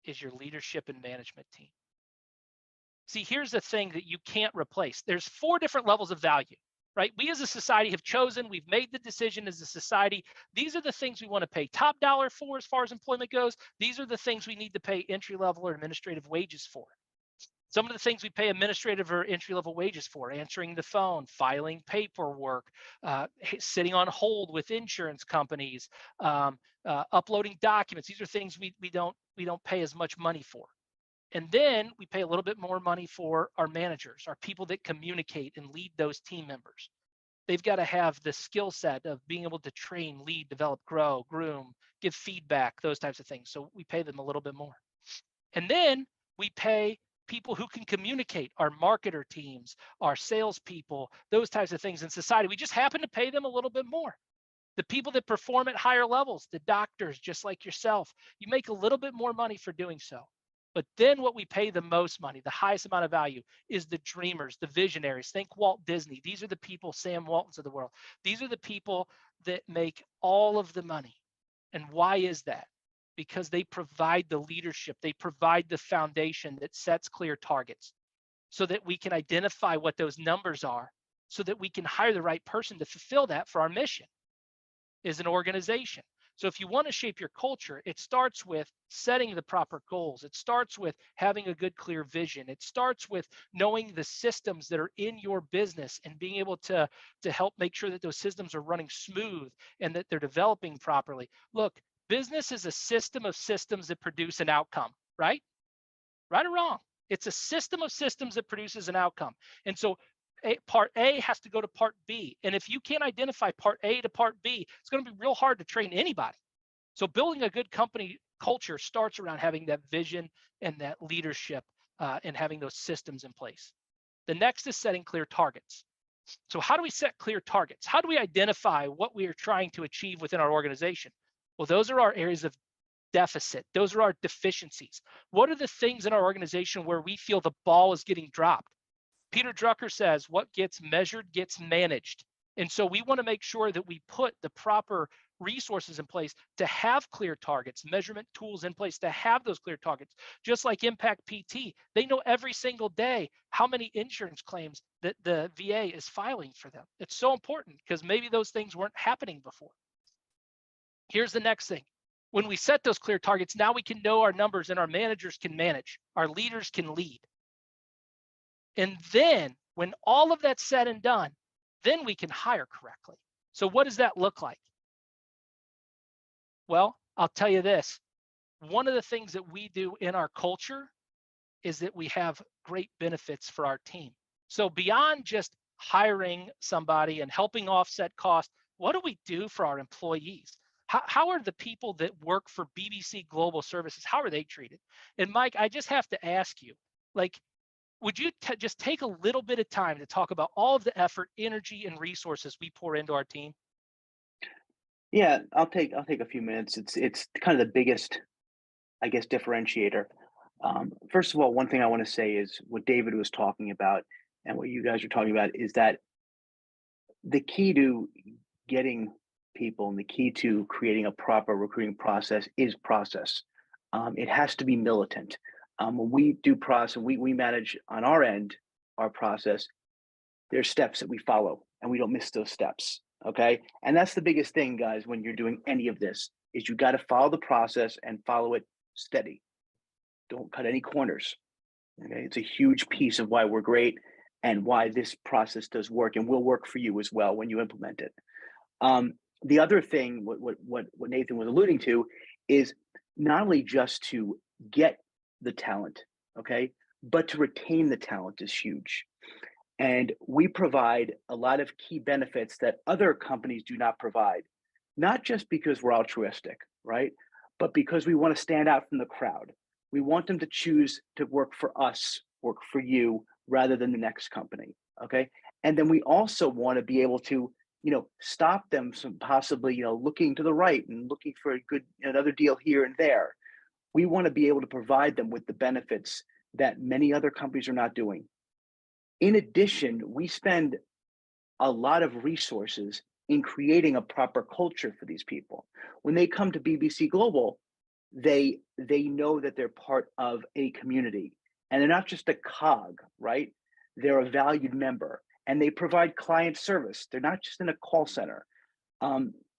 is your leadership and management team. See, here's the thing that you can't replace. There's 4 different levels of value. Right? We as a society have chosen, we've made the decision as a society, these are the things we want to pay top dollar for as far as employment goes. These are the things we need to pay entry level or administrative wages for. Some of the things we pay administrative or entry level wages for: answering the phone, filing paperwork, sitting on hold with insurance companies, uploading documents. These are things we don't pay as much money for. And then we pay a little bit more money for our managers, our people that communicate and lead those team members. They've got to have the skill set of being able to train, lead, develop, grow, groom, give feedback, those types of things. So we pay them a little bit more. And then we pay people who can communicate, our marketer teams, our salespeople, those types of things in society. We just happen to pay them a little bit more. The people that perform at higher levels, the doctors, just like yourself, you make a little bit more money for doing so. But then what we pay the most money, the highest amount of value, is the dreamers, the visionaries. Think Walt Disney. These are the people, Sam Waltons of the world. These are the people that make all of the money. And why is that? Because they provide the leadership. They provide the foundation that sets clear targets so that we can identify what those numbers are, so that we can hire the right person to fulfill that for our mission as an organization. So if you want to shape your culture, it starts with setting the proper goals. It starts with having a good, clear vision. It starts with knowing the systems that are in your business and being able to help make sure that those systems are running smooth and that they're developing properly. Look, business is a system of systems that produce an outcome, right? Right or wrong? It's a system of systems that produces an outcome. And so part A has to go to part B. And if you can't identify part A to part B, it's going to be real hard to train anybody. So building a good company culture starts around having that vision and that leadership and having those systems in place. The next is setting clear targets. So how do we set clear targets? How do we identify what we are trying to achieve within our organization? Well, those are our areas of deficit. Those are our deficiencies. What are the things in our organization where we feel the ball is getting dropped? Peter Drucker says, what gets measured gets managed. And so we want to make sure that we put the proper resources in place to have clear targets, measurement tools in place to have those clear targets. Just like Impact PT, they know every single day how many insurance claims that the VA is filing for them. It's so important because maybe those things weren't happening before. Here's the next thing. When we set those clear targets, now we can know our numbers and our managers can manage, our leaders can lead. And then when all of that's said and done, then we can hire correctly. So what does that look like? Well, I'll tell you this. One of the things that we do in our culture is that we have great benefits for our team. So beyond just hiring somebody and helping offset costs, what do we do for our employees? How are the people that work for BBC Global Services, how are they treated? And Mike, I just have to ask you, like, would you just take a little bit of time to talk about all of the effort, energy, and resources we pour into our team? Yeah, I'll take a few minutes. It's kind of the biggest, I guess, differentiator. First of all, one thing I want to say is what David was talking about and what you guys are talking about is that the key to getting people and the key to creating a proper recruiting process is process. It has to be militant. When we do process, we manage on our end, our process, there's steps that we follow and we don't miss those steps. Okay. And that's the biggest thing, guys, when you're doing any of this is you got to follow the process and follow it steady. Don't cut any corners. Okay. It's a huge piece of why we're great and why this process does work and will work for you as well when you implement it. The other thing, what Nathan was alluding to, is not only just to get the talent, okay, but to retain the talent is huge. And we provide a lot of key benefits that other companies do not provide, not just because we're altruistic, right? But because we want to stand out from the crowd. We want them to choose to work for us, work for you, rather than the next company, okay? And then we also want to be able to, stop them from possibly, looking to the right and looking for another deal here and there. We want to be able to provide them with the benefits that many other companies are not doing. In addition, we spend a lot of resources in creating a proper culture for these people. When they come to BBC Global, they know that they're part of a community and they're not just a cog, right? They're a valued member and they provide client service. They're not just in a call center.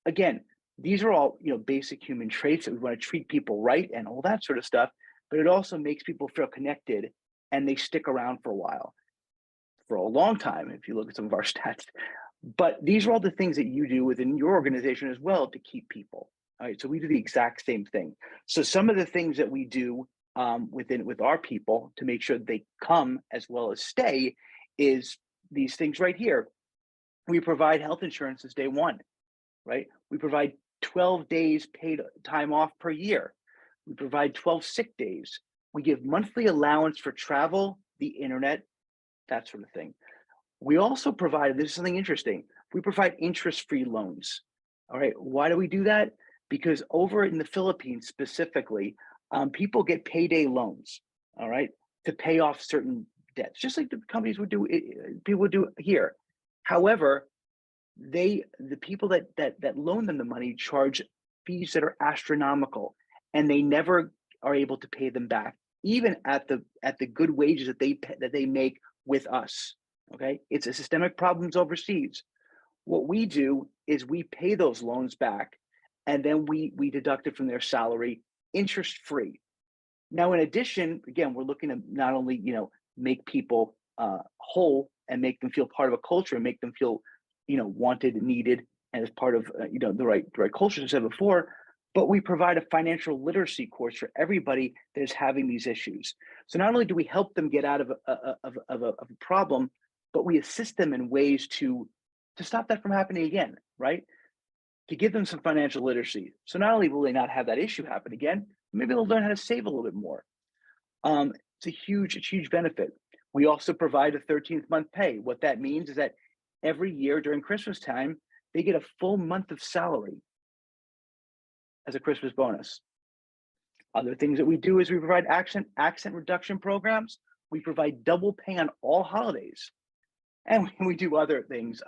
Again, these are all basic human traits that we want to treat people right and all that sort of stuff, but it also makes people feel connected and they stick around for a while, for a long time, if you look at some of our stats. But these are all the things that you do within your organization as well to keep people. All right, so we do the exact same thing. So some of the things that we do with our people to make sure that they come as well as stay is these things right here. We provide health insurance as day one, right? We provide 12 days paid time off per year. We provide 12 sick days. We give monthly allowance for travel, the internet, that sort of thing. We also provide, this is something interesting, we provide interest-free loans. All right, why do we do that? Because over in the Philippines specifically, people get payday loans, all right, to pay off certain debts, just like the companies would do, people would do here. However, the people that loan them the money charge fees that are astronomical, and they never are able to pay them back, even at the good wages that they make with us. Okay, it's a systemic problems overseas. What we do is we pay those loans back, and then we deduct it from their salary, interest free. Now, in addition, again, we're looking to not only make people whole and make them feel part of a culture and make them feel wanted and needed and as part of the right culture, as I said before, but we provide a financial literacy course for everybody that is having these issues. So not only do we help them get out of a problem, but we assist them in ways to stop that from happening again, right? To give them some financial literacy. So not only will they not have that issue happen again, maybe they'll learn how to save a little bit more. It's a huge benefit. We also provide a 13th month pay. What that means is that every year during Christmas time, they get a full month of salary as a Christmas bonus. Other things that we do is we provide accent reduction programs. We provide double pay on all holidays. And we do other things,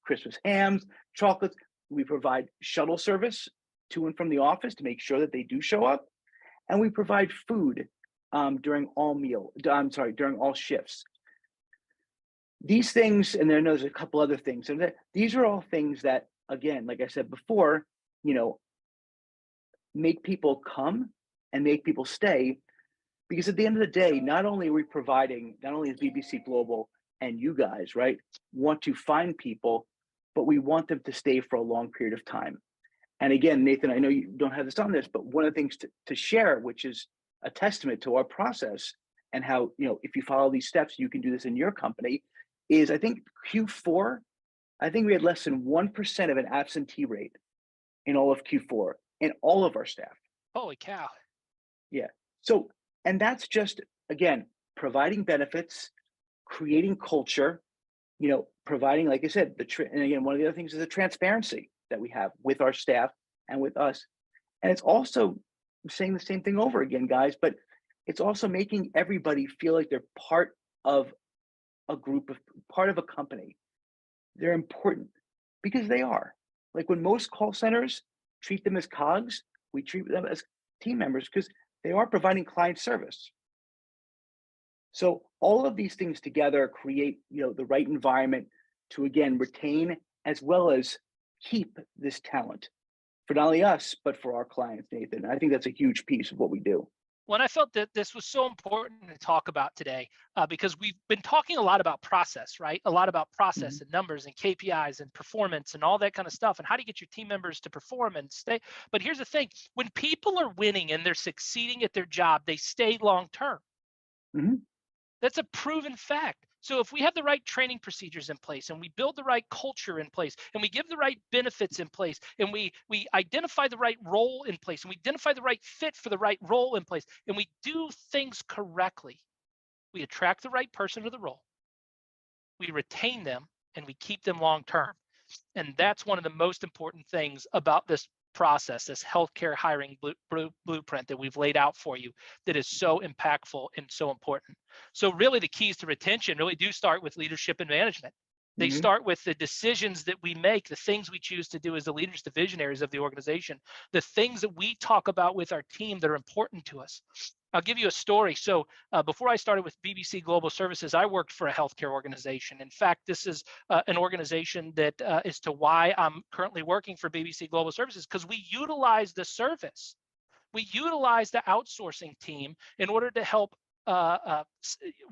Christmas hams, chocolates. We provide shuttle service to and from the office to make sure that they do show up. And we provide food during all shifts. These things, and then there's a couple other things. And these are all things that, again, like I said before, make people come and make people stay. Because at the end of the day, not only are we providing, not only is BBC Global and you guys, right, want to find people, but we want them to stay for a long period of time. And again, Nathan, I know you don't have this on this, but one of the things to share, which is a testament to our process and how, if you follow these steps, you can do this in your company, is I think Q4, I think we had less than 1% of an absentee rate in all of Q4 in all of our staff. Holy cow. Yeah. So, and that's just, again, providing benefits, creating culture, providing, like I said, and again, one of the other things is the transparency that we have with our staff and with us. And it's also saying the same thing over again, guys, but it's also making everybody feel like they're part of a group of, part of a company. They're important because they are. Like when most call centers treat them as cogs, we treat them as team members because they are providing client service. So all of these things together create, the right environment to, again, retain as well as keep this talent for not only us, but for our clients, Nathan. I think that's a huge piece of what we do. Well, I felt that this was so important to talk about today because we've been talking a lot about process, right? A lot about process and numbers and KPIs and performance and all that kind of stuff. And how do you get your team members to perform and stay? But here's the thing, when people are winning and they're succeeding at their job, they stay long-term. That's a proven fact. So if we have the right training procedures in place and we build the right culture in place and we give the right benefits in place and we identify the right role in place and we identify the right fit for the right role in place and we do things correctly, we attract the right person to the role, we retain them, and we keep them long term. And that's one of the most important things about this process, this healthcare hiring blueprint that we've laid out for you that is so impactful and so important. So really the keys to retention really do start with leadership and management. They start with the decisions that we make, the things we choose to do as the leaders, the visionaries of the organization, the things that we talk about with our team that are important to us. I'll give you a story. So before I started with BBC Global Services, I worked for a healthcare organization. In fact, this is an organization that is to why I'm currently working for BBC Global Services, because we utilize the service. We utilize the outsourcing team in order to help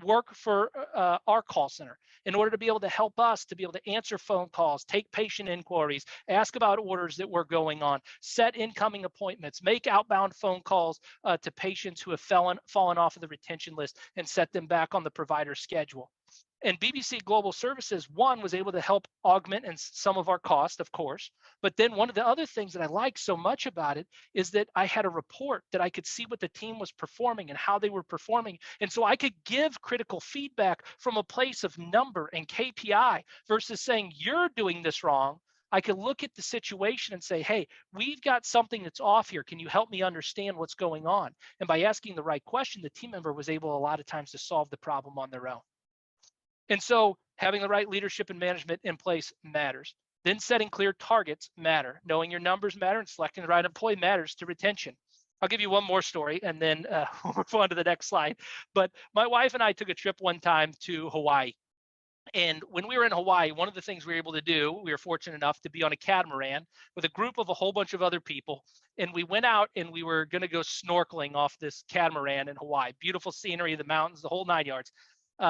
work for our call center, in order to be able to help us to be able to answer phone calls, take patient inquiries, ask about orders that were going on, set incoming appointments, make outbound phone calls to patients who have fallen off of the retention list and set them back on the provider schedule. And BBC Global Services, one, was able to help augment and some of our cost, of course. But then one of the other things that I like so much about it is that I had a report that I could see what the team was performing and how they were performing. And so I could give critical feedback from a place of number and KPI versus saying, you're doing this wrong. I could look at the situation and say, hey, we've got something that's off here. Can you help me understand what's going on? And by asking the right question, the team member was able a lot of times to solve the problem on their own. And so having the right leadership and management in place matters. Then setting clear targets matter. Knowing your numbers matter, and selecting the right employee matters to retention. I'll give you one more story and then we'll move on to the next slide. But my wife and I took a trip one time to Hawaii. And when we were in Hawaii, one of the things we were able to do, we were fortunate enough to be on a catamaran with a group of a whole bunch of other people. And we went out and we were going to go snorkeling off this catamaran in Hawaii. Beautiful scenery, the mountains, the whole 9 yards.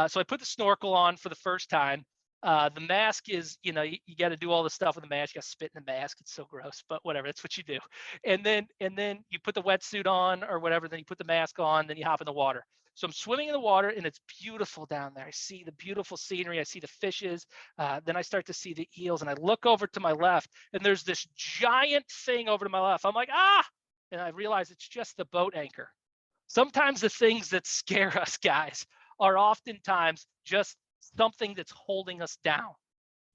So I put the snorkel on for the first time. The mask is, you got to do all the stuff with the mask. You got to spit in the mask. It's so gross, but whatever. That's what you do. And then you put the wetsuit on or whatever. Then you put the mask on. Then you hop in the water. So I'm swimming in the water and it's beautiful down there. I see the beautiful scenery. I see the fishes. Then I start to see the eels and I look over to my left and there's this giant thing over to my left. I'm like, ah! And I realize it's just the boat anchor. Sometimes the things that scare us, guys, are oftentimes just something that's holding us down,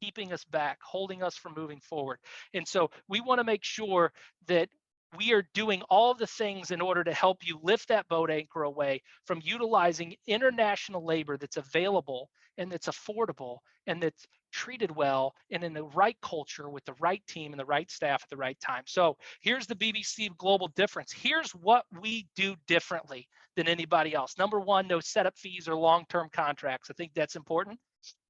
keeping us back, holding us from moving forward. And so we want to make sure that we are doing all the things in order to help you lift that boat anchor away from utilizing international labor that's available and that's affordable and that's treated well and in the right culture with the right team and the right staff at the right time. So here's the BBC Global difference. Here's what we do differently than anybody else. Number one, no setup fees or long-term contracts. I think that's important.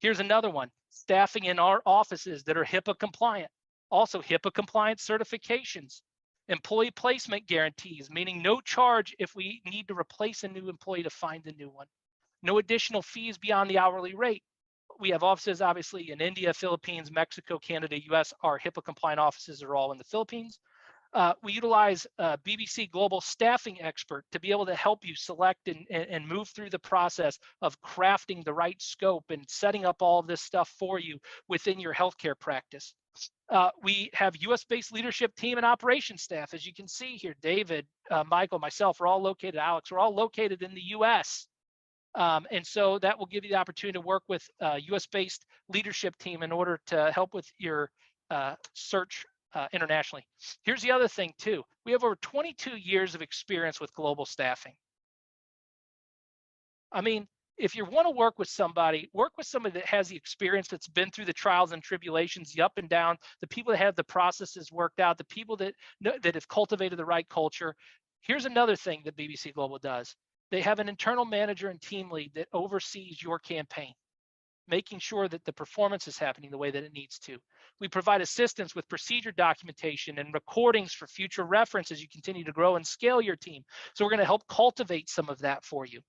Here's another one, staffing in our offices that are HIPAA compliant. Also HIPAA compliant certifications. Employee placement guarantees, meaning no charge if we need to replace a new employee to find a new one. No additional fees beyond the hourly rate. We have offices obviously in India, Philippines, Mexico, Canada, US. Our HIPAA compliant offices are all in the Philippines. We utilize BBC Global Staffing Expert to be able to help you select and move through the process of crafting the right scope and setting up all of this stuff for you within your healthcare practice. We have US-based leadership team and operations staff. As you can see here, David, Michael, myself, we're all located, Alex, we're all located in the US. And so that will give you the opportunity to work with a US-based leadership team in order to help with your search internationally. Here's the other thing too. We have over 22 years of experience with global staffing. I mean, if you want to work with somebody that has the experience, that's been through the trials and tribulations, the up and down, the people that have the processes worked out, the people that have cultivated the right culture. Here's another thing that BBC Global does. They have an internal manager and team lead that oversees your campaign, making sure that the performance is happening the way that it needs to. We provide assistance with procedure documentation and recordings for future reference as you continue to grow and scale your team. So we're going to help cultivate some of that for you.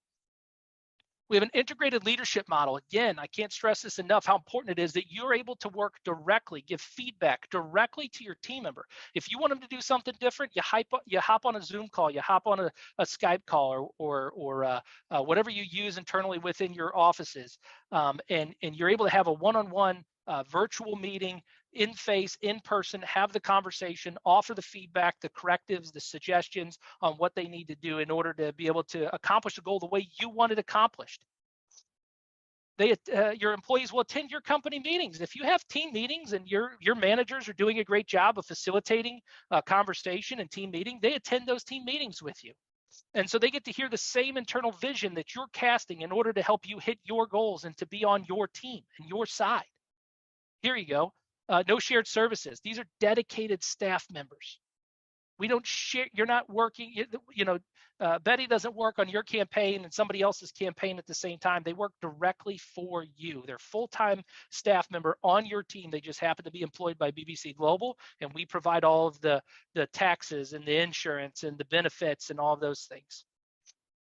We have an integrated leadership model. Again, I can't stress this enough, how important it is that you're able to work directly, give feedback directly to your team member. If you want them to do something different, you hop on a Zoom call, you hop on a Skype call, or whatever you use internally within your offices, and you're able to have a one-on-one virtual meeting, in face, in person, have the conversation, offer the feedback, the correctives, the suggestions on what they need to do in order to be able to accomplish the goal the way you want it accomplished. Your employees will attend your company meetings. If you have team meetings and your managers are doing a great job of facilitating a conversation and team meeting, they attend those team meetings with you. And so they get to hear the same internal vision that you're casting in order to help you hit your goals and to be on your team and your side. Here you go. No shared services. These are dedicated staff members. We don't share. You're not working. Betty doesn't work on your campaign and somebody else's campaign at the same time. They work directly for you. They're full-time staff member on your team. They just happen to be employed by BBC Global, and we provide all of the taxes and the insurance and the benefits and all of those things.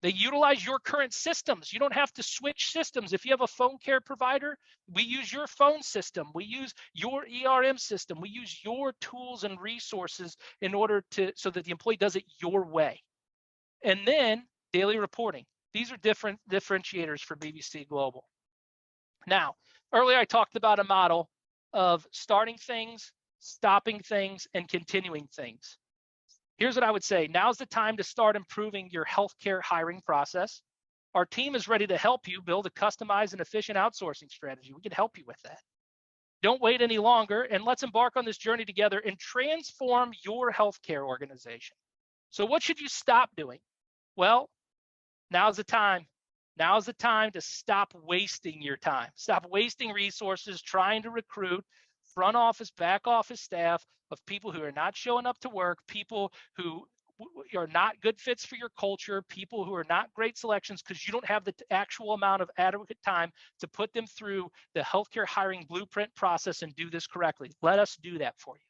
They utilize your current systems. You don't have to switch systems. If you have a phone care provider, we use your phone system. We use your ERM system. We use your tools and resources in order so that the employee does it your way. And then daily reporting. These are different differentiators for BBC Global. Now, earlier I talked about a model of starting things, stopping things, and continuing things. Here's what I would say. Now's the time to start improving your healthcare hiring process. Our team is ready to help you build a customized and efficient outsourcing strategy. We can help you with that. Don't wait any longer, and let's embark on this journey together and transform your healthcare organization. So what should you stop doing? Well, now's the time. Now's the time to stop wasting your time. Stop wasting resources trying to recruit front office, back office staff of people who are not showing up to work, people who are not good fits for your culture, people who are not great selections because you don't have the actual amount of adequate time to put them through the healthcare hiring blueprint process and do this correctly. Let us do that for you.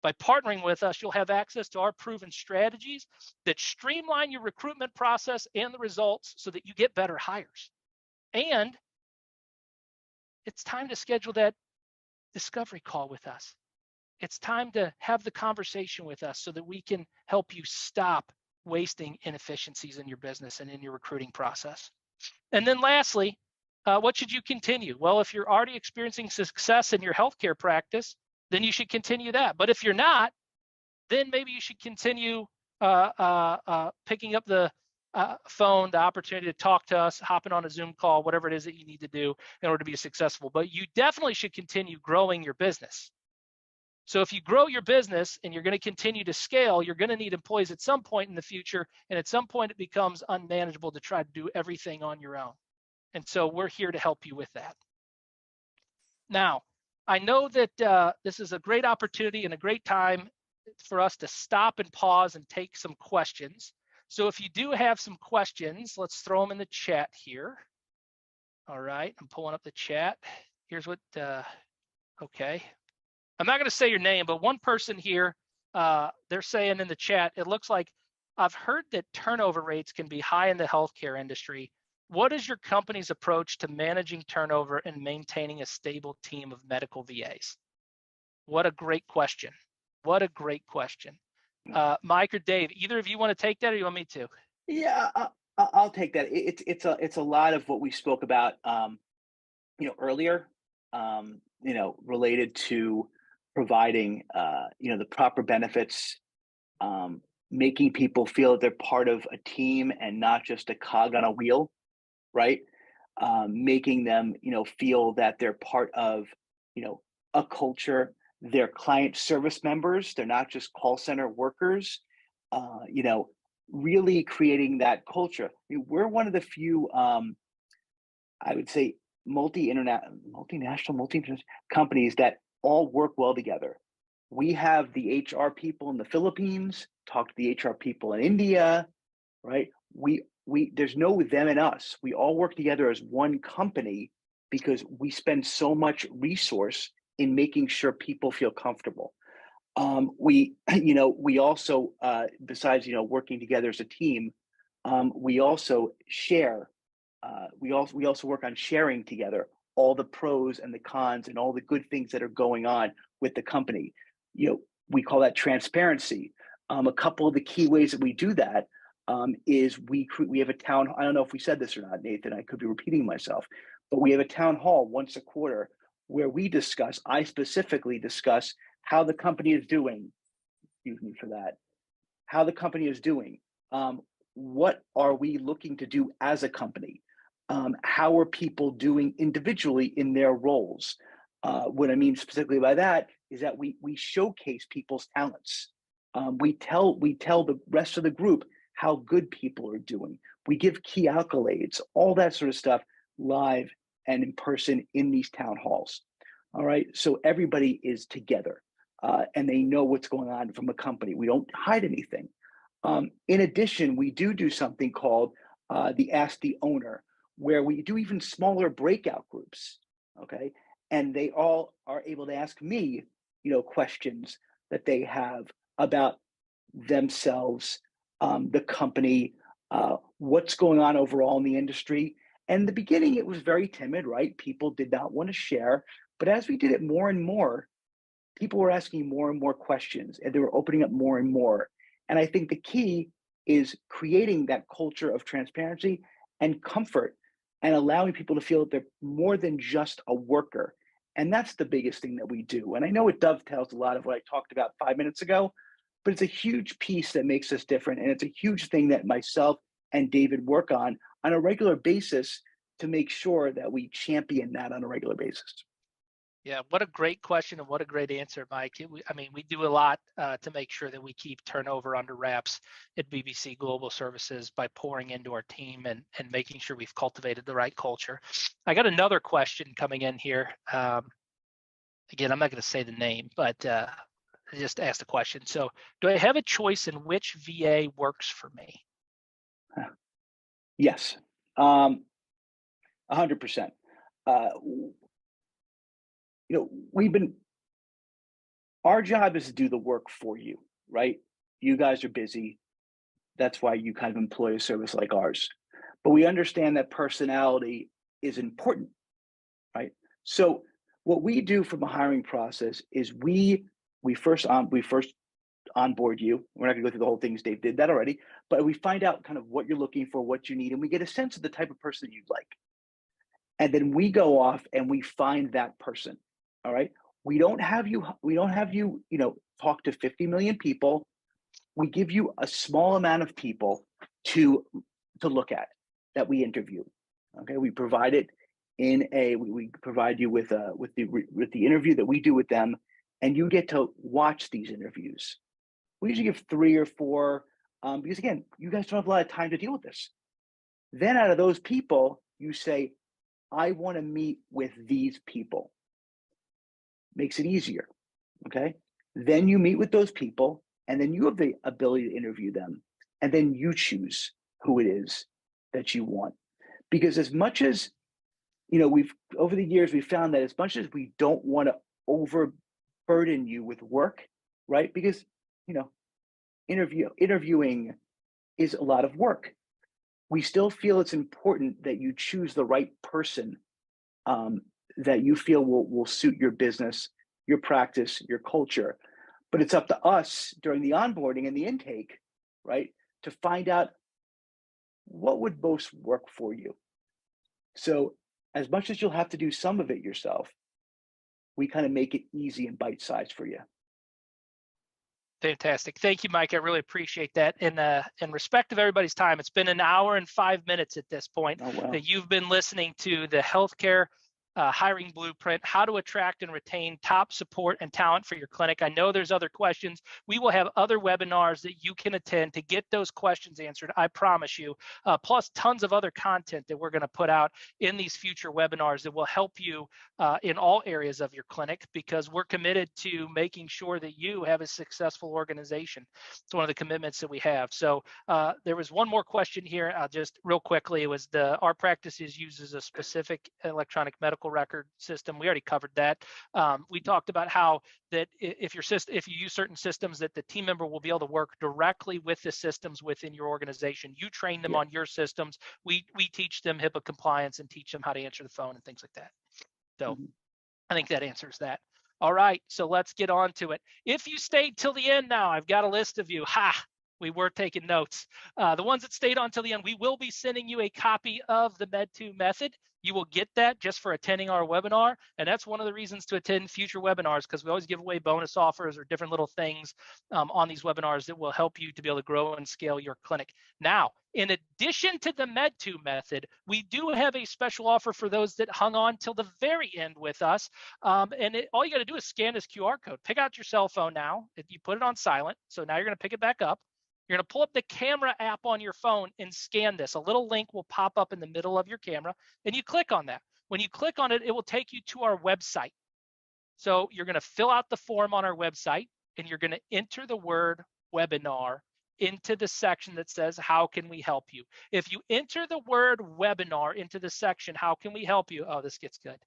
By partnering with us, you'll have access to our proven strategies that streamline your recruitment process and the results so that you get better hires. And it's time to schedule that discovery call with us. It's time to have the conversation with us so that we can help you stop wasting inefficiencies in your business and in your recruiting process. And then lastly, what should you continue? Well, if you're already experiencing success in your healthcare practice, then you should continue that. But if you're not, then maybe you should continue picking up the phone, the opportunity to talk to us, hopping on a Zoom call, whatever it is that you need to do in order to be successful. But you definitely should continue growing your business. So if you grow your business and you're going to continue to scale, you're going to need employees at some point in the future. And at some point, it becomes unmanageable to try to do everything on your own. And so we're here to help you with that. Now, I know that this is a great opportunity and a great time for us to stop and pause and take some questions. So if you do have some questions, let's throw them in the chat here. All right, I'm pulling up the chat. Here's what, okay. I'm not gonna say your name, but one person here They're saying in the chat, it looks like I've heard that turnover rates can be high in the healthcare industry. What is your company's approach to managing turnover and maintaining a stable team of medical VAs? What a great question. What a great question. Mike or Dave, either of you want to take that, or you want me to? Yeah, I'll take that. It's a lot of what we spoke about, earlier, related to providing, the proper benefits, making people feel that they're part of a team and not just a cog on a wheel, right? Making them, feel that they're part of, a culture. They're client service members. They're not just call center workers. Really creating that culture. I mean, we're one of the few, I would say, multinational companies that all work well together. We have the HR people in the Philippines talk to the HR people in India, right? We there's no them and us. We all work together as one company because we spend so much resource in making sure people feel comfortable. We also, besides, working together as a team, we also share. We also work on sharing together all the pros and the cons and all the good things that are going on with the company. We call that transparency. A couple of the key ways that we do that is we have a town. I don't know if we said this or not, Nathan. I could be repeating myself, but we have a town hall once a quarter where I specifically discuss how the company is doing. Excuse me for that. How the company is doing. What are we looking to do as a company? How are people doing individually in their roles? What I mean specifically by that is that we showcase people's talents. We tell the rest of the group how good people are doing. We give key accolades, all that sort of stuff, live and in person in these town halls. All right, so everybody is together and they know what's going on from a company. We don't hide anything. In addition, we do something called the Ask the Owner, where we do even smaller breakout groups, okay? And they all are able to ask me, questions that they have about themselves, the company, what's going on overall in the industry. And in the beginning, it was very timid, right? People did not want to share. But as we did it more and more, people were asking more and more questions, and they were opening up more and more. And I think the key is creating that culture of transparency and comfort and allowing people to feel that they're more than just a worker. And that's the biggest thing that we do. And I know it dovetails a lot of what I talked about 5 minutes ago, but it's a huge piece that makes us different. And it's a huge thing that myself and David work on a regular basis to make sure that we champion that on a regular basis. Yeah, what a great question and what a great answer, Mike. We do a lot to make sure that we keep turnover under wraps at BBC Global Services by pouring into our team and making sure we've cultivated the right culture. I got another question coming in here. Again, I'm not going to say the name, but I just asked a question. So, do I have a choice in which VA works for me? Yes, 100%. Our job is to do the work for you, right? You guys are busy. That's why you kind of employ a service like ours. But we understand that personality is important, right? So what we do from a hiring process is we first onboard you. We're not gonna go through the whole things. Dave did that already, but we find out kind of what you're looking for, what you need, and we get a sense of the type of person you'd like. And then we go off and we find that person. All right. We don't have you, talk to 50 million people. We give you a small amount of people to look at that we interview. Okay. We provide it we provide you with the interview that we do with them, and you get to watch these interviews. We usually give 3 or 4, because again, you guys don't have a lot of time to deal with this. Then out of those people, you say, I want to meet with these people. Makes it easier, okay? Then you meet with those people, and then you have the ability to interview them, and then you choose who it is that you want. Because as much as, over the years, we've found that as much as we don't want to overburden you with work, right? Because you know, interviewing is a lot of work. We still feel it's important that you choose the right person um, that you feel will suit your business, your practice, your culture. But it's up to us during the onboarding and the intake, right, to find out what would most work for you. So as much as you'll have to do some of it yourself, we kind of make it easy and bite-sized for you. Fantastic. Thank you, Mike. I really appreciate that. In respect of everybody's time, it's been an hour and 5 minutes at this point Oh, wow. that you've been listening to the healthcare hiring blueprint, how to attract and retain top support and talent for your clinic. I know there's other questions. We will have other webinars that you can attend to get those questions answered. I promise you, plus tons of other content that we're going to put out in these future webinars that will help you in all areas of your clinic, because we're committed to making sure that you have a successful organization. It's one of the commitments that we have. So there was one more question here. Just real quickly, it was our practices uses a specific electronic medical record system. We already covered that. We talked about how that if you use certain systems, that the team member will be able to work directly with the systems within your organization. You train them on your systems. We teach them HIPAA compliance and teach them how to answer the phone and things like that. So I think that answers that. All right, so let's get on to it. If you stayed till the end now, I've got a list of you. We were taking notes. The ones that stayed on till the end, we will be sending you a copy of the Med2 method. You will get that just for attending our webinar. And that's one of the reasons to attend future webinars, because we always give away bonus offers or different little things on these webinars that will help you to be able to grow and scale your clinic. Now, in addition to the Med2 method, we do have a special offer for those that hung on till the very end with us. All you got to do is scan this QR code. Pick out your cell phone now. You put it on silent. So now you're going to pick it back up. You're going to pull up the camera app on your phone and scan this. A little link will pop up in the middle of your camera, and you click on that. When you click on it, it will take you to our website. So you're going to fill out the form on our website, and you're going to enter the word webinar into the section that says, how can we help you? If you enter the word webinar into the section, how can we help you? Oh, this gets good.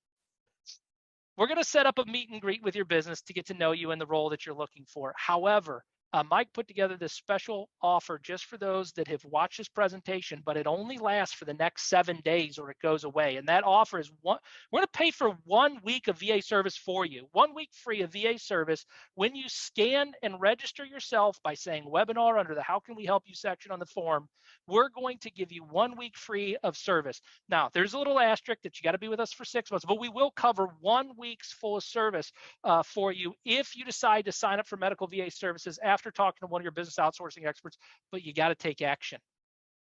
We're going to set up a meet and greet with your business to get to know you and the role that you're looking for. However, Mike put together this special offer just for those that have watched this presentation, but it only lasts for the next 7 days or it goes away. And that offer is we're going to pay for 1 week of VA service for you, 1 week free of VA service when you scan and register yourself by saying webinar under the how can we help you section on the form. We're going to give you 1 week free of service. Now, there's a little asterisk that you got to be with us for 6 months, but we will cover 1 week's full of service for you if you decide to sign up for medical VA services after talking to one of your business outsourcing experts. But you got to take action.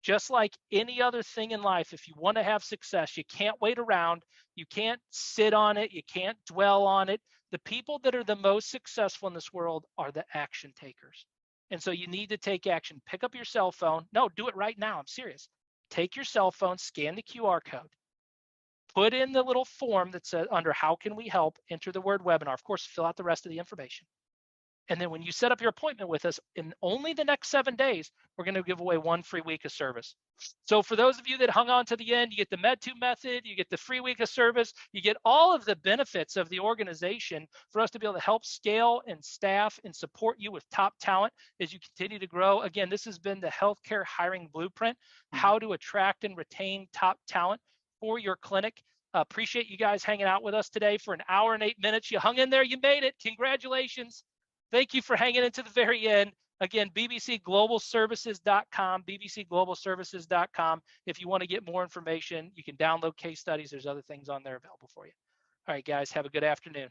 Just like any other thing in life, if you want to have success, you can't wait around. You can't sit on it. You can't dwell on it. The people that are the most successful in this world are the action takers. And so you need to take action. Pick up your cell phone. No, do it right now. I'm serious. Take your cell phone, scan the QR code, put in the little form that says under how can we help, enter the word webinar. Of course, fill out the rest of the information. And then when you set up your appointment with us, in only the next 7 days, we're going to give away 1 free week of service. So for those of you that hung on to the end, you get the Med2 method, you get the free week of service, you get all of the benefits of the organization for us to be able to help scale and staff and support you with top talent as you continue to grow. Again, this has been the Healthcare Hiring Blueprint, how to attract and retain top talent for your clinic. Appreciate you guys hanging out with us today for an hour and 8 minutes. You hung in there, you made it. Congratulations. Thank you for hanging into the very end. Again, bbcglobalservices.com, bbcglobalservices.com. If you want to get more information, you can download case studies. There's other things on there available for you. All right, guys, have a good afternoon.